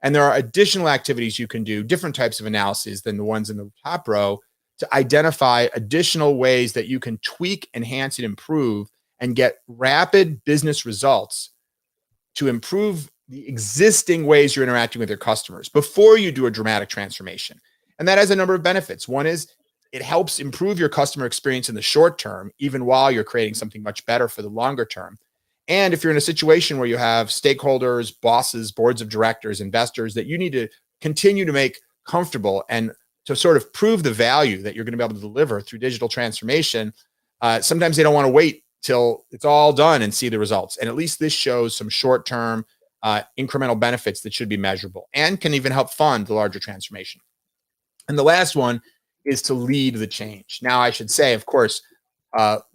And there are additional activities you can do, different types of analyses than the ones in the top row, to identify additional ways that you can tweak, enhance, and improve and get rapid business results to improve the existing ways you're interacting with your customers before you do a dramatic transformation. And that has a number of benefits. One is it helps improve your customer experience in the short term, even while you're creating something much better for the longer term. And if you're in a situation where you have stakeholders, bosses, boards of directors, investors that you need to continue to make comfortable and to sort of prove the value that you're going to be able to deliver through digital transformation, sometimes they don't want to wait till it's all done and see the results. And at least this shows some short-term incremental benefits that should be measurable and can even help fund the larger transformation. And the last one is to lead the change. Now, I should say, of course,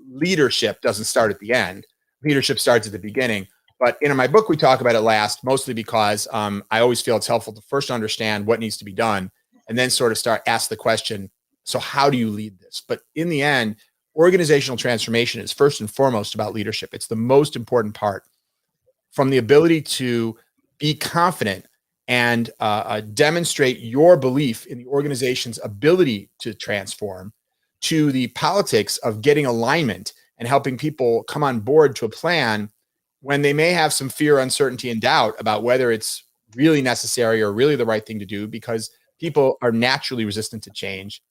leadership doesn't start at the end. Leadership starts at the beginning. But in my book, we talk about it last, mostly because I always feel it's helpful to first understand what needs to be done and then sort of ask the question, so how do you lead this? But in the end, organizational transformation is first and foremost about leadership. It's the most important part. From the ability to be confident and demonstrate your belief in the organization's ability to transform, to the politics of getting alignment and helping people come on board to a plan when they may have some fear, uncertainty, and doubt about whether it's really necessary or really the right thing to do, because people are naturally resistant to change.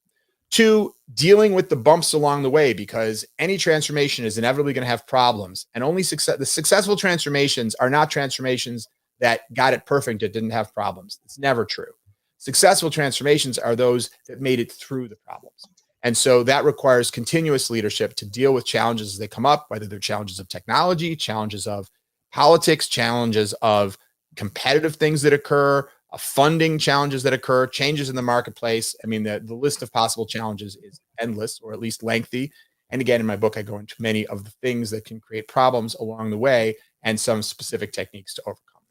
To dealing with the bumps along the way, because any transformation is inevitably going to have problems, and only the successful transformations are not transformations that got it perfect, that didn't have problems. It's never true. Successful transformations are those that made it through the problems. And so that requires continuous leadership to deal with challenges as they come up, whether they're challenges of technology, challenges of politics, challenges of competitive things that occur, funding challenges that occur, changes in the marketplace. I mean, the list of possible challenges is endless, or at least lengthy. And again, in my book, I go into many of the things that can create problems along the way and some specific techniques to overcome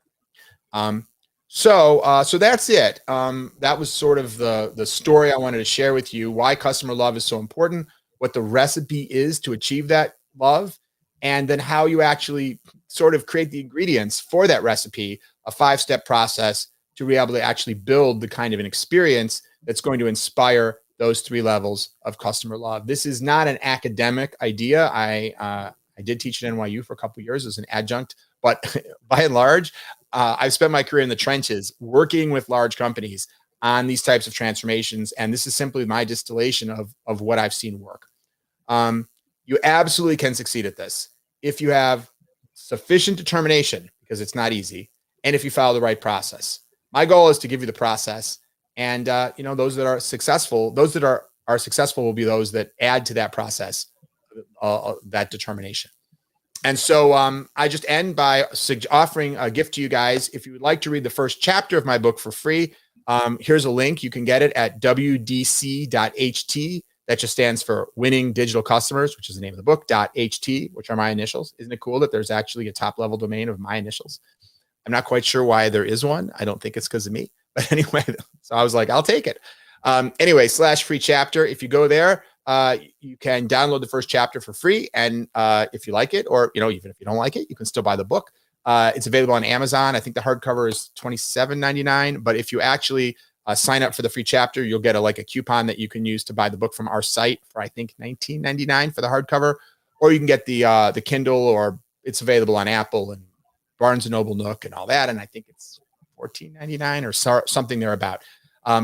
them. So that's it. That was sort of the story I wanted to share with you, why customer love is so important, what the recipe is to achieve that love, and then how you actually sort of create the ingredients for that recipe, a 5-step process to be able to actually build the kind of an experience that's going to inspire those 3 levels of customer love. This is not an academic idea. I did teach at NYU for a couple of years as an adjunct, but by and large, I've spent my career in the trenches working with large companies on these types of transformations. And this is simply my distillation of what I've seen work. You absolutely can succeed at this if you have sufficient determination, because it's not easy, and if you follow the right process. My goal is to give you the process, and those that are successful will be those that add to that process, that determination. And so I just end by offering a gift to you guys. If you would like to read the first chapter of my book for free, here's a link. You can get it at wdc.ht. That just stands for Winning Digital Customers, which is the name of the book, .ht, which are my initials. Isn't it cool that there's actually a top-level domain of my initials? I'm not quite sure why there is one. I don't think it's because of me. But anyway, so I was like, I'll take it. Anyway, /free chapter. If you go there, you can download the first chapter for free. And if you like it, or even if you don't like it, you can still buy the book. It's available on Amazon. I think the hardcover is $27.99. But if you actually sign up for the free chapter, you'll get a coupon that you can use to buy the book from our site for, I think, $19.99 for the hardcover. Or you can get the Kindle, or it's available on Apple and Barnes & Noble, Nook, and all that. And I think it's $14.99 or something thereabout.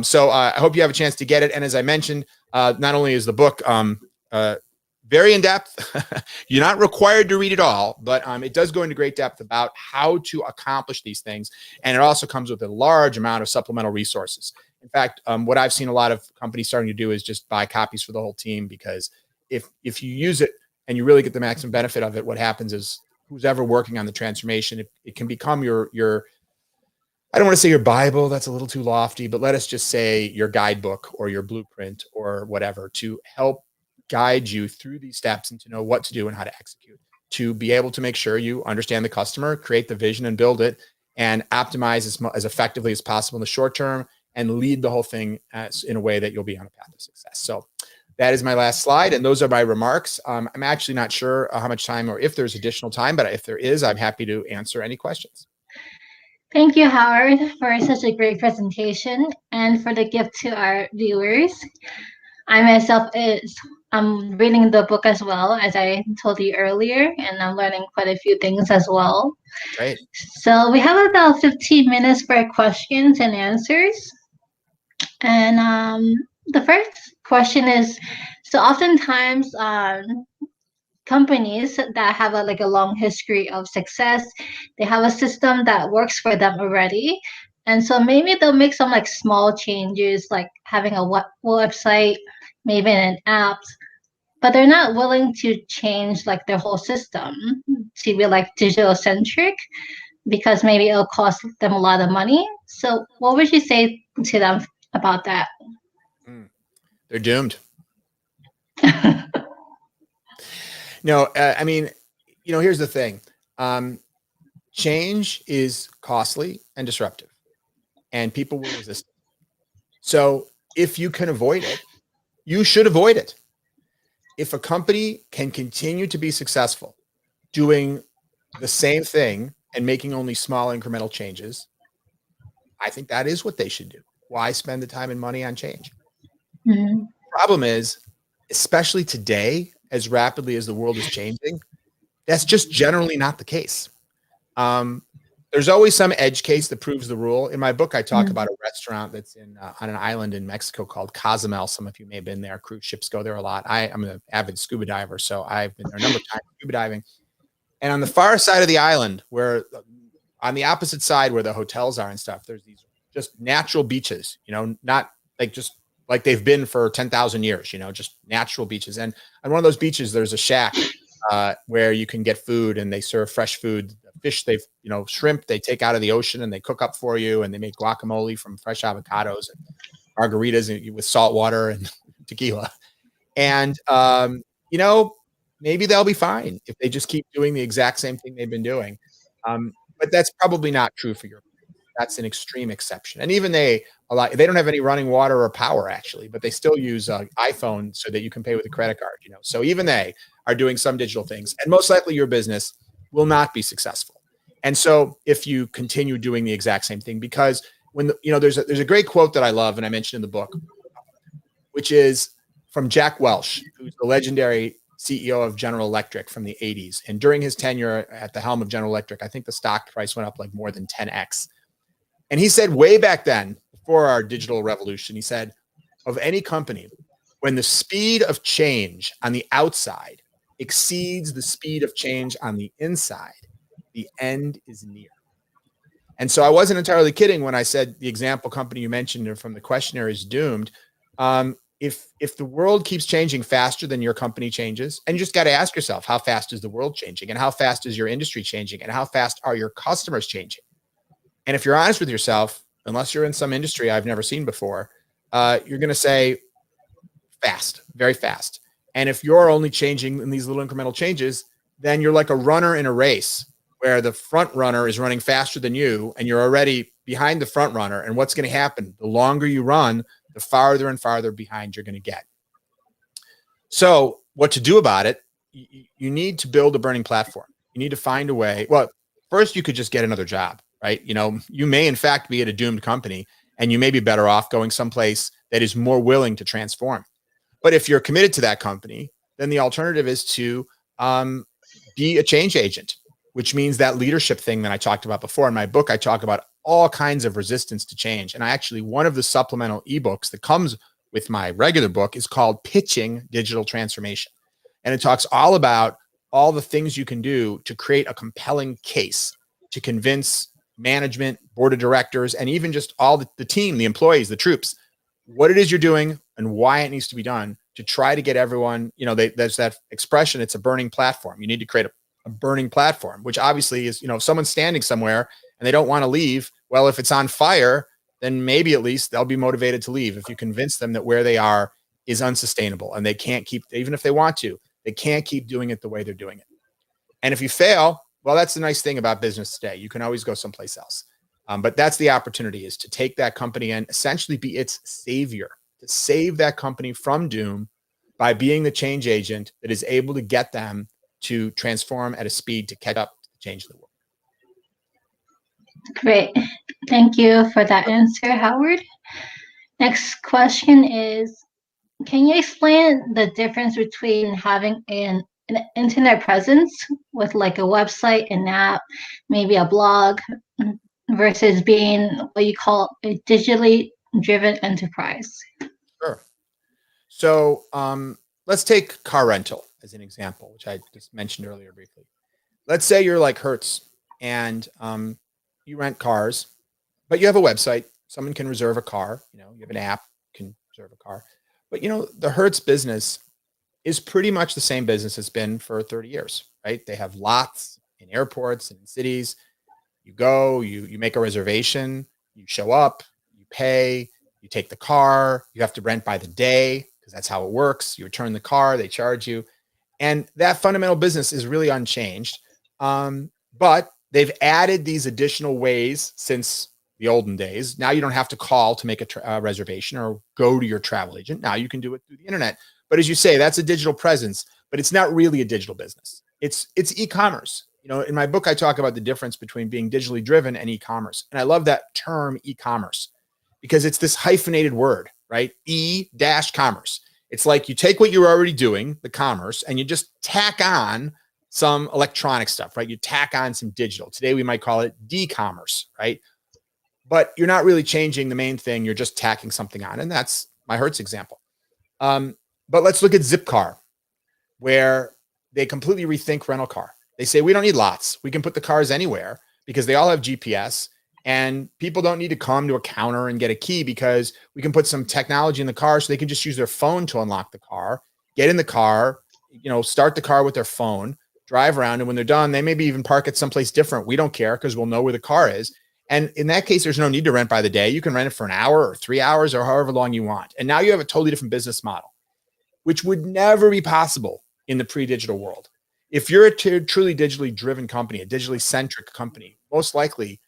So I hope you have a chance to get it. And as I mentioned, not only is the book very in-depth, you're not required to read it all, but it does go into great depth about how to accomplish these things. And it also comes with a large amount of supplemental resources. In fact, what I've seen a lot of companies starting to do is just buy copies for the whole team, because if you use it and you really get the maximum benefit of it, what happens is who's ever working on the transformation, it can become your I don't want to say your Bible, that's a little too lofty, but let us just say your guidebook or your blueprint or whatever, to help guide you through these steps and to know what to do and how to execute, to be able to make sure you understand the customer, create the vision and build it, and optimize as effectively as possible in the short term, and lead the whole thing in a way that you'll be on a path to success. So that is my last slide. And those are my remarks. I'm actually not sure how much time or if there's additional time, but if there is, I'm happy to answer any questions. Thank you, Howard, for such a great presentation and for the gift to our viewers. I myself I'm reading the book as well, as I told you earlier, and I'm learning quite a few things as well. Great. So we have about 15 minutes for questions and answers. And the first question is, so oftentimes companies that have a long history of success, they have a system that works for them already. And so maybe they'll make some like small changes, like having a website, maybe an app, but they're not willing to change like their whole system to be like digital centric because maybe it'll cost them a lot of money. So what would you say to them about that? They're doomed. No, I mean, here's the thing. Change is costly and disruptive, and people will resist it. So if you can avoid it, you should avoid it. If a company can continue to be successful doing the same thing and making only small incremental changes, I think that is what they should do. Why spend the time and money on change? Mm-hmm. Problem is, especially today, as rapidly as the world is changing, that's just generally not the case. There's always some edge case that proves the rule. In my book, I talk about a restaurant that's on an island in Mexico called Cozumel. Some of you may have been there. Cruise ships go there a lot. I'm an avid scuba diver, so I've been there a number of times scuba diving. And on the far side of the island, where on the opposite side where the hotels are and stuff, there's these just natural beaches, not like just like they've been for 10,000 years, just natural beaches. And on one of those beaches, there's a shack where you can get food, and they serve fresh food. Fish shrimp they take out of the ocean and they cook up for you, and they make guacamole from fresh avocados and margaritas with salt water and tequila. And, maybe they'll be fine if they just keep doing the exact same thing they've been doing. But that's probably not true for your business. That's an extreme exception. And even they don't have any running water or power actually, but they still use iPhone so that you can pay with a credit card, So even they are doing some digital things, and most likely your business will not be successful. And so if you continue doing the exact same thing, because when there's a great quote that I love, and I mentioned in the book, which is from Jack Welch, who's the legendary CEO of General Electric from the 80s. And during his tenure at the helm of General Electric, I think the stock price went up like more than 10x. And he said way back then, before our digital revolution, he said, of any company, when the speed of change on the outside exceeds the speed of change on the inside, the end is near. And so I wasn't entirely kidding when I said the example company you mentioned from the questionnaire is doomed. If the world keeps changing faster than your company changes, and you just got to ask yourself, how fast is the world changing, and how fast is your industry changing, and how fast are your customers changing? And if you're honest with yourself, unless you're in some industry I've never seen before, you're going to say fast, very fast. And if you're only changing in these little incremental changes, then you're like a runner in a race where the front runner is running faster than you, and you're already behind the front runner. And what's going to happen? The longer you run, the farther and farther behind you're going to get. So what to do about it? You need to build a burning platform. You need to find a way. Well, first you could just get another job, right? You may in fact be at a doomed company, and you may be better off going someplace that is more willing to transform. But if you're committed to that company, then the alternative is to be a change agent, which means that leadership thing that I talked about before. In my book, I talk about all kinds of resistance to change. And one of the supplemental ebooks that comes with my regular book is called Pitching Digital Transformation. And it talks all about all the things you can do to create a compelling case to convince management, board of directors, and even just all the team, the employees, the troops, what it is you're doing and why it needs to be done to try to get everyone, there's that expression, it's a burning platform. You need to create a burning platform, which obviously is, if someone's standing somewhere and they don't want to leave, well, if it's on fire, then maybe at least they'll be motivated to leave. If you convince them that where they are is unsustainable and they can't keep, even if they want to, they can't keep doing it the way they're doing it. And if you fail, well, that's the nice thing about business today. You can always go someplace else. But that's the opportunity, is to take that company and essentially be its savior, to save that company from doom by being the change agent that is able to get them to transform at a speed to catch up to the change of the world. Great. Thank you for that answer, Howard. Next question is, can you explain the difference between having an internet presence with like a website, an app, maybe a blog, versus being what you call a digitally driven enterprise? Sure. So let's take car rental as an example, which I just mentioned earlier briefly. Let's say you're like Hertz and you rent cars, but you have a website. Someone can reserve a car. You have an app, can reserve a car. But the Hertz business is pretty much the same business it's been for 30 years, right? They have lots in airports and in cities. You go, you make a reservation, you show up, you pay, you take the car, you have to rent by the day because that's how it works. You return the car, they charge you. And that fundamental business is really unchanged. But they've added these additional ways since the olden days. Now you don't have to call to make a reservation or go to your travel agent. Now you can do it through the internet. But as you say, that's a digital presence, but it's not really a digital business. It's e-commerce. In my book, I talk about the difference between being digitally driven and e-commerce. And I love that term e-commerce because it's this hyphenated word, right? E-commerce. It's like you take what you're already doing, the commerce, and you just tack on some electronic stuff, right? You tack on some digital. Today, we might call it de-commerce, right? But you're not really changing the main thing. You're just tacking something on. And that's my Hertz example. But let's look at Zipcar, where they completely rethink rental car. They say, we don't need lots. We can put the cars anywhere because they all have GPS and people don't need to come to a counter and get a key because we can put some technology in the car so they can just use their phone to unlock the car, get in the car, start the car with their phone, drive around. And when they're done, they maybe even park it someplace different. We don't care because we'll know where the car is. And in that case, there's no need to rent by the day. You can rent it for an hour or 3 hours or however long you want. And now you have a totally different business model, which would never be possible in the pre-digital world. If you're a truly digitally driven company, a digitally centric company, most likely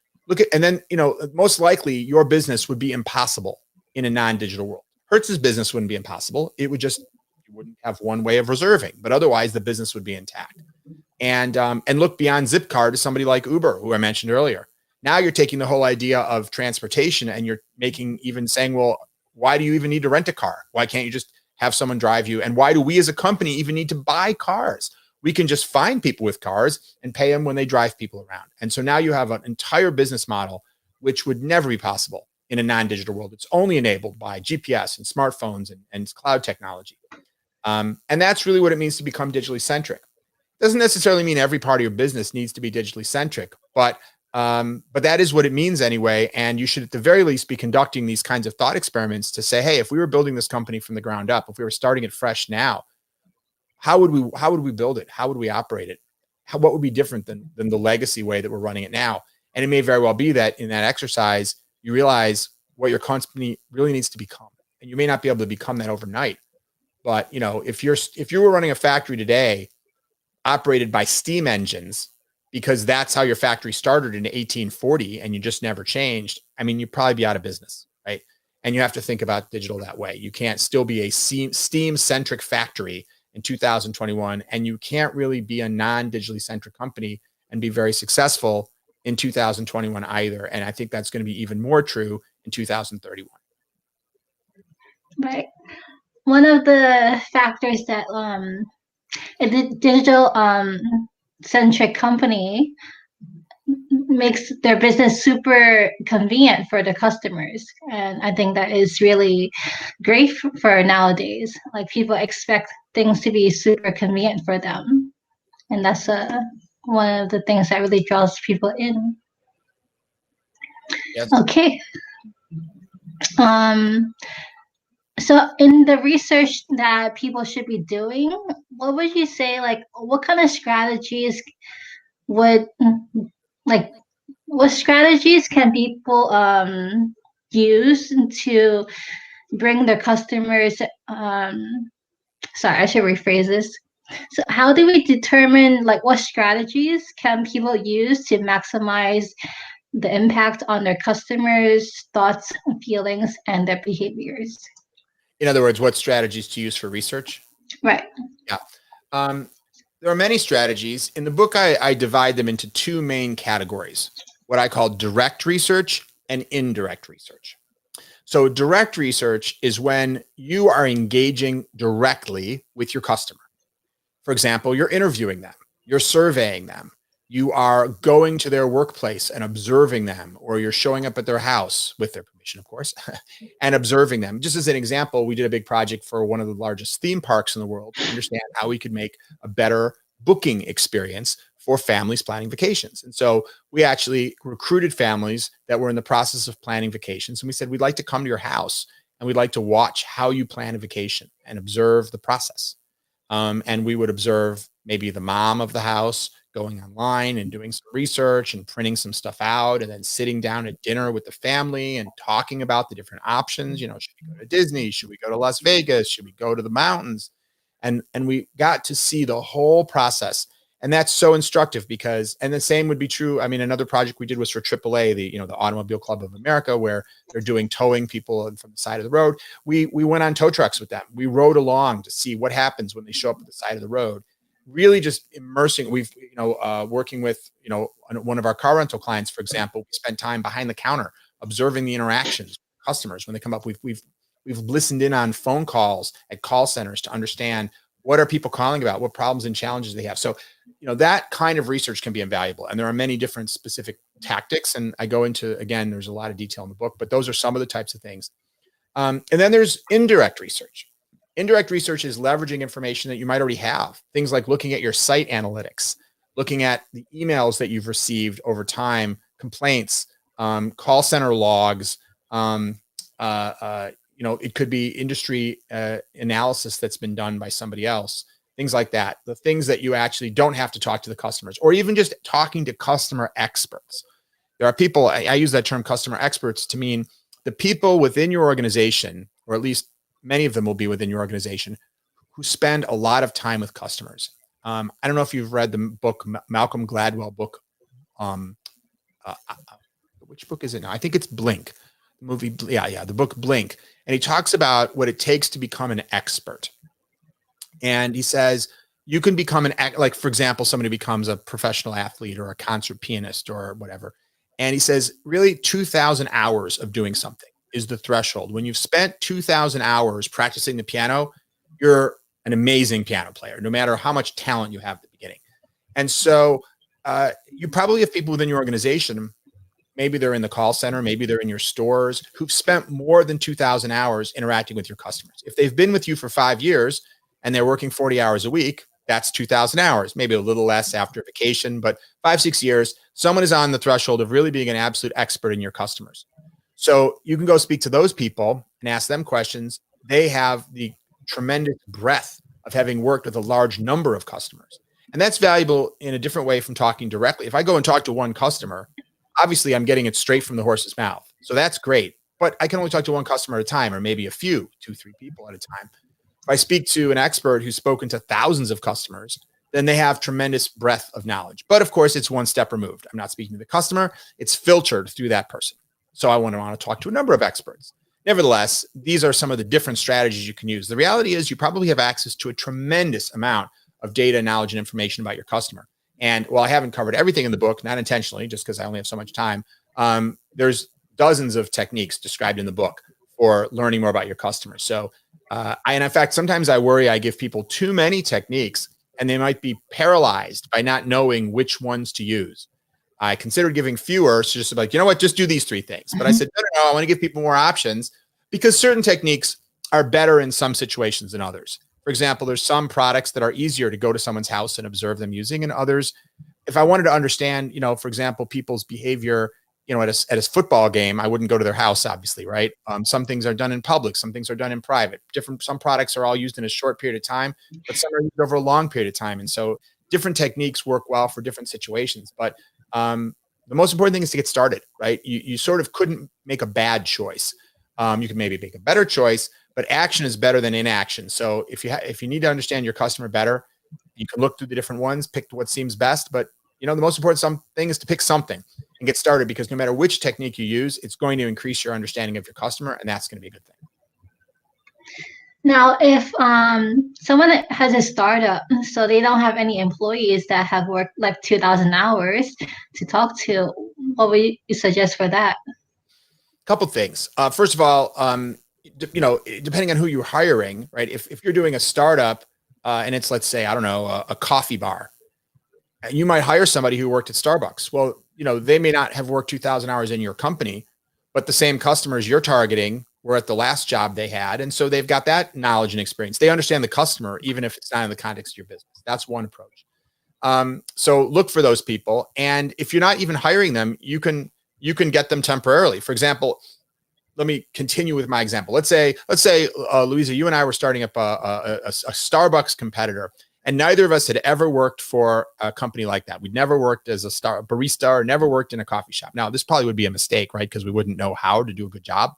most likely your business would be impossible in a non-digital world. Hertz's business wouldn't be impossible. You wouldn't have one way of reserving, but otherwise the business would be intact. And look beyond Zipcar to somebody like Uber, who I mentioned earlier. Now you're taking the whole idea of transportation and you're saying, well, why do you even need to rent a car? Why can't you just have someone drive you? And why do we as a company even need to buy cars? We can just find people with cars and pay them when they drive people around. And so now you have an entire business model, which would never be possible in a non-digital world. It's only enabled by GPS and smartphones and cloud technology. And that's really what it means to become digitally centric. Doesn't necessarily mean every part of your business needs to be digitally centric, but that is what it means anyway. And you should at the very least be conducting these kinds of thought experiments to say, hey, if we were building this company from the ground up, if we were starting it fresh now, how would we build it? How would we operate it? What would be different than the legacy way that we're running it now? And it may very well be that in that exercise, you realize what your company really needs to become. And you may not be able to become that overnight. But if you were running a factory today operated by steam engines, because that's how your factory started in 1840 and you just never changed, I mean, you'd probably be out of business, right? And you have to think about digital that way. You can't still be a steam-centric factory in 2021, and you can't really be a non-digitally centric company and be very successful in 2021 either. And I think that's going to be even more true in 2031. Right. One of the factors that a digital centric company makes their business super convenient for the customers, and I think that is really great for nowadays. Like, people expect things to be super convenient for them, and that's one of the things that really draws people in. Yes. Okay. So in the research that people should be doing, what would you say, like, what kind of strategies would, like, what strategies can people use to bring their customers, sorry, I should rephrase this. So how do we determine, like, what strategies can people use to maximize the impact on their customers' thoughts, feelings, and their behaviors. In other words, what strategies to use for research? Right. Yeah. There are many strategies. In the book, I divide them into two main categories, what I call direct research and indirect research. So direct research is when you are engaging directly with your customer. For example, you're interviewing them, you're surveying them, you are going to their workplace and observing them, or you're showing up at their house with their permission, of course, and observing them. Just as an example, we did a big project for one of the largest theme parks in the world to understand how we could make a better booking experience for families planning vacations. And so we actually recruited families that were in the process of planning vacations. And we said, we'd like to come to your house and we'd like to watch how you plan a vacation and observe the process. And we would observe maybe the mom of the house going online and doing some research and printing some stuff out, and then sitting down at dinner with the family and talking about the different options. You know, should we go to Disney? Should we go to Las Vegas? Should we go to the mountains? And we got to see the whole process. And that's so instructive because, and the same would be true. I mean, another project we did was for AAA, the Automobile Club of America, where they're doing towing people from the side of the road. We went on tow trucks with them. We rode along to see what happens when they show up at the side of the road. Really just immersing. We've, working with, one of our car rental clients, for example, we spent time behind the counter observing the interactions with customers when they come up. We've listened in on phone calls at call centers to understand what are people calling about, what problems and challenges they have. So, that kind of research can be invaluable. And there are many different specific tactics. And I go into, again, there's a lot of detail in the book, but those are some of the types of things. And then there's indirect research. Indirect research is leveraging information that you might already have. Things like looking at your site analytics, looking at the emails that you've received over time, complaints, call center logs. It could be industry analysis that's been done by somebody else, things like that. The things that you actually don't have to talk to the customers, or even just talking to customer experts. There are people, I use that term customer experts to mean the people within your organization, or at least many of them will be within your organization, who spend a lot of time with customers. I don't know if you've read the book, Malcolm Gladwell book. Which book is it now? I think it's Blink. The movie, the book Blink. And he talks about what it takes to become an expert. And he says, you can become like, for example, somebody becomes a professional athlete or a concert pianist or whatever. And he says, really 2,000 hours of doing something is the threshold. When you've spent 2,000 hours practicing the piano, you're an amazing piano player, no matter how much talent you have at the beginning. And so you probably have people within your organization, maybe they're in the call center, maybe they're in your stores, who've spent more than 2,000 hours interacting with your customers. If they've been with you for 5 years and they're working 40 hours a week, that's 2,000 hours, maybe a little less after vacation, but 5-6 years, someone is on the threshold of really being an absolute expert in your customers. So you can go speak to those people and ask them questions. They have the tremendous breadth of having worked with a large number of customers. And that's valuable in a different way from talking directly. If I go and talk to one customer, obviously I'm getting it straight from the horse's mouth. So that's great. But I can only talk to one customer at a time, or maybe a few, 2-3 people at a time. If I speak to an expert who's spoken to thousands of customers, then they have tremendous breadth of knowledge. But of course, it's one step removed. I'm not speaking to the customer. It's filtered through that person. So I want to talk to a number of experts. Nevertheless, these are some of the different strategies you can use. The reality is you probably have access to a tremendous amount of data, knowledge, and information about your customer. And while I haven't covered everything in the book, not intentionally, just because I only have so much time, there's dozens of techniques described in the book for learning more about your customers. So, and in fact, sometimes I worry I give people too many techniques and they might be paralyzed by not knowing which ones to use. I considered giving fewer, so just like, just do these 3 things. But I said, no, I want to give people more options because certain techniques are better in some situations than others. For example, there's some products that are easier to go to someone's house and observe them using, and others, if I wanted to understand, for example, people's behavior, at a football game, I wouldn't go to their house, obviously, right? Some things are done in public, some things are done in private. Some products are all used in a short period of time, but some are used over a long period of time. And so different techniques work well for different situations. But the most important thing is to get started, right? You sort of couldn't make a bad choice. You can maybe make a better choice, but action is better than inaction. So if you need to understand your customer better, you can look through the different ones, pick what seems best. But the most important thing is to pick something. and get started, because no matter which technique you use, it's going to increase your understanding of your customer, and that's going to be a good thing. Now, if someone has a startup, so they don't have any employees that have worked like 2,000 hours to talk to, what would you suggest for that? Couple things. First of all, depending on who you're hiring, right? If you're doing a startup and it's, let's say, I don't know, a coffee bar, you might hire somebody who worked at Starbucks. Well, they may not have worked 2,000 hours in your company, but the same customers you're targeting were at the last job they had. And so they've got that knowledge and experience. They understand the customer, even if it's not in the context of your business. That's one approach. So look for those people. And if you're not even hiring them, you can get them temporarily. For example, let me continue with my example. Let's say, Louisa, you and I were starting up a Starbucks competitor, and neither of us had ever worked for a company like that. We'd never worked as a barista, or never worked in a coffee shop. Now, this probably would be a mistake, right? Because we wouldn't know how to do a good job.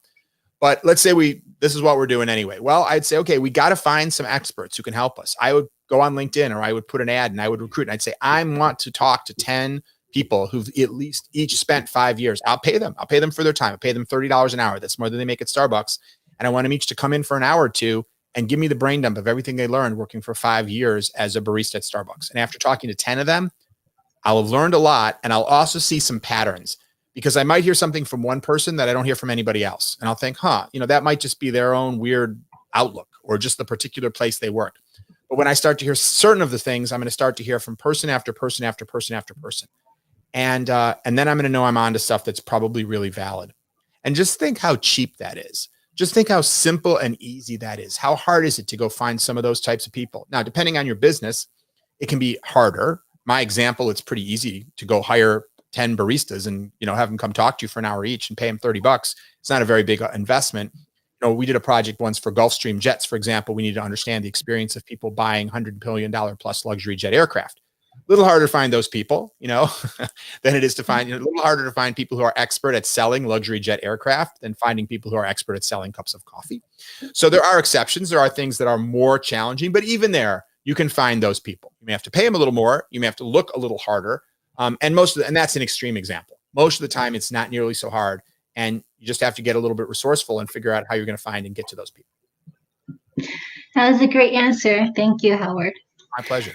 But let's say this is what we're doing anyway. Well, I'd say, okay, we got to find some experts who can help us. I would go on LinkedIn, or I would put an ad, and I would recruit, and I'd say, I want to talk to 10 people who've at least each spent 5 years. I'll pay them for their time. I'll pay them $30 an hour. That's more than they make at Starbucks. And I want them each to come in for an hour or two and give me the brain dump of everything they learned working for 5 years as a barista at Starbucks. And after talking to 10 of them, I'll have learned a lot, and I'll also see some patterns, because I might hear something from one person that I don't hear from anybody else. And I'll think, that might just be their own weird outlook, or just the particular place they work. But when I start to hear certain of the things, I'm going to start to hear from person after person after person after person. And then I'm going to know I'm onto stuff that's probably really valid. And just think how cheap that is. Just think how simple and easy that is. How hard is it to go find some of those types of people? Now, depending on your business, it can be harder. My example, it's pretty easy to go hire 10 baristas and, have them come talk to you for an hour each and pay them $30. It's not a very big investment. We did a project once for Gulfstream jets, for example. We need to understand the experience of people buying $100 billion plus luxury jet aircraft. A little harder to find those people, than it is to find, a little harder to find people who are expert at selling luxury jet aircraft than finding people who are expert at selling cups of coffee. So there are exceptions. There are things that are more challenging, but even there, you can find those people. You may have to pay them a little more. You may have to look a little harder. And that's an extreme example. Most of the time, it's not nearly so hard. And you just have to get a little bit resourceful and figure out how you're going to find and get to those people. That was a great answer. Thank you, Howard. My pleasure.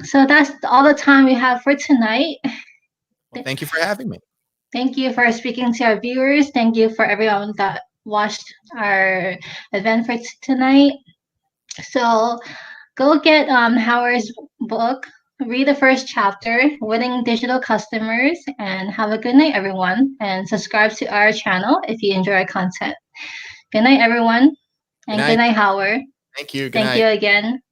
So that's all the time we have for tonight. Well, thank you for having me. Thank you for speaking to our viewers. Thank you for everyone that watched our event for tonight. So go get Howard's book, read the first chapter, Winning Digital Customers, and have a good night, everyone. And subscribe to our channel if you enjoy our content. Good night, everyone. And good night, Howard. Thank you. Thank you again.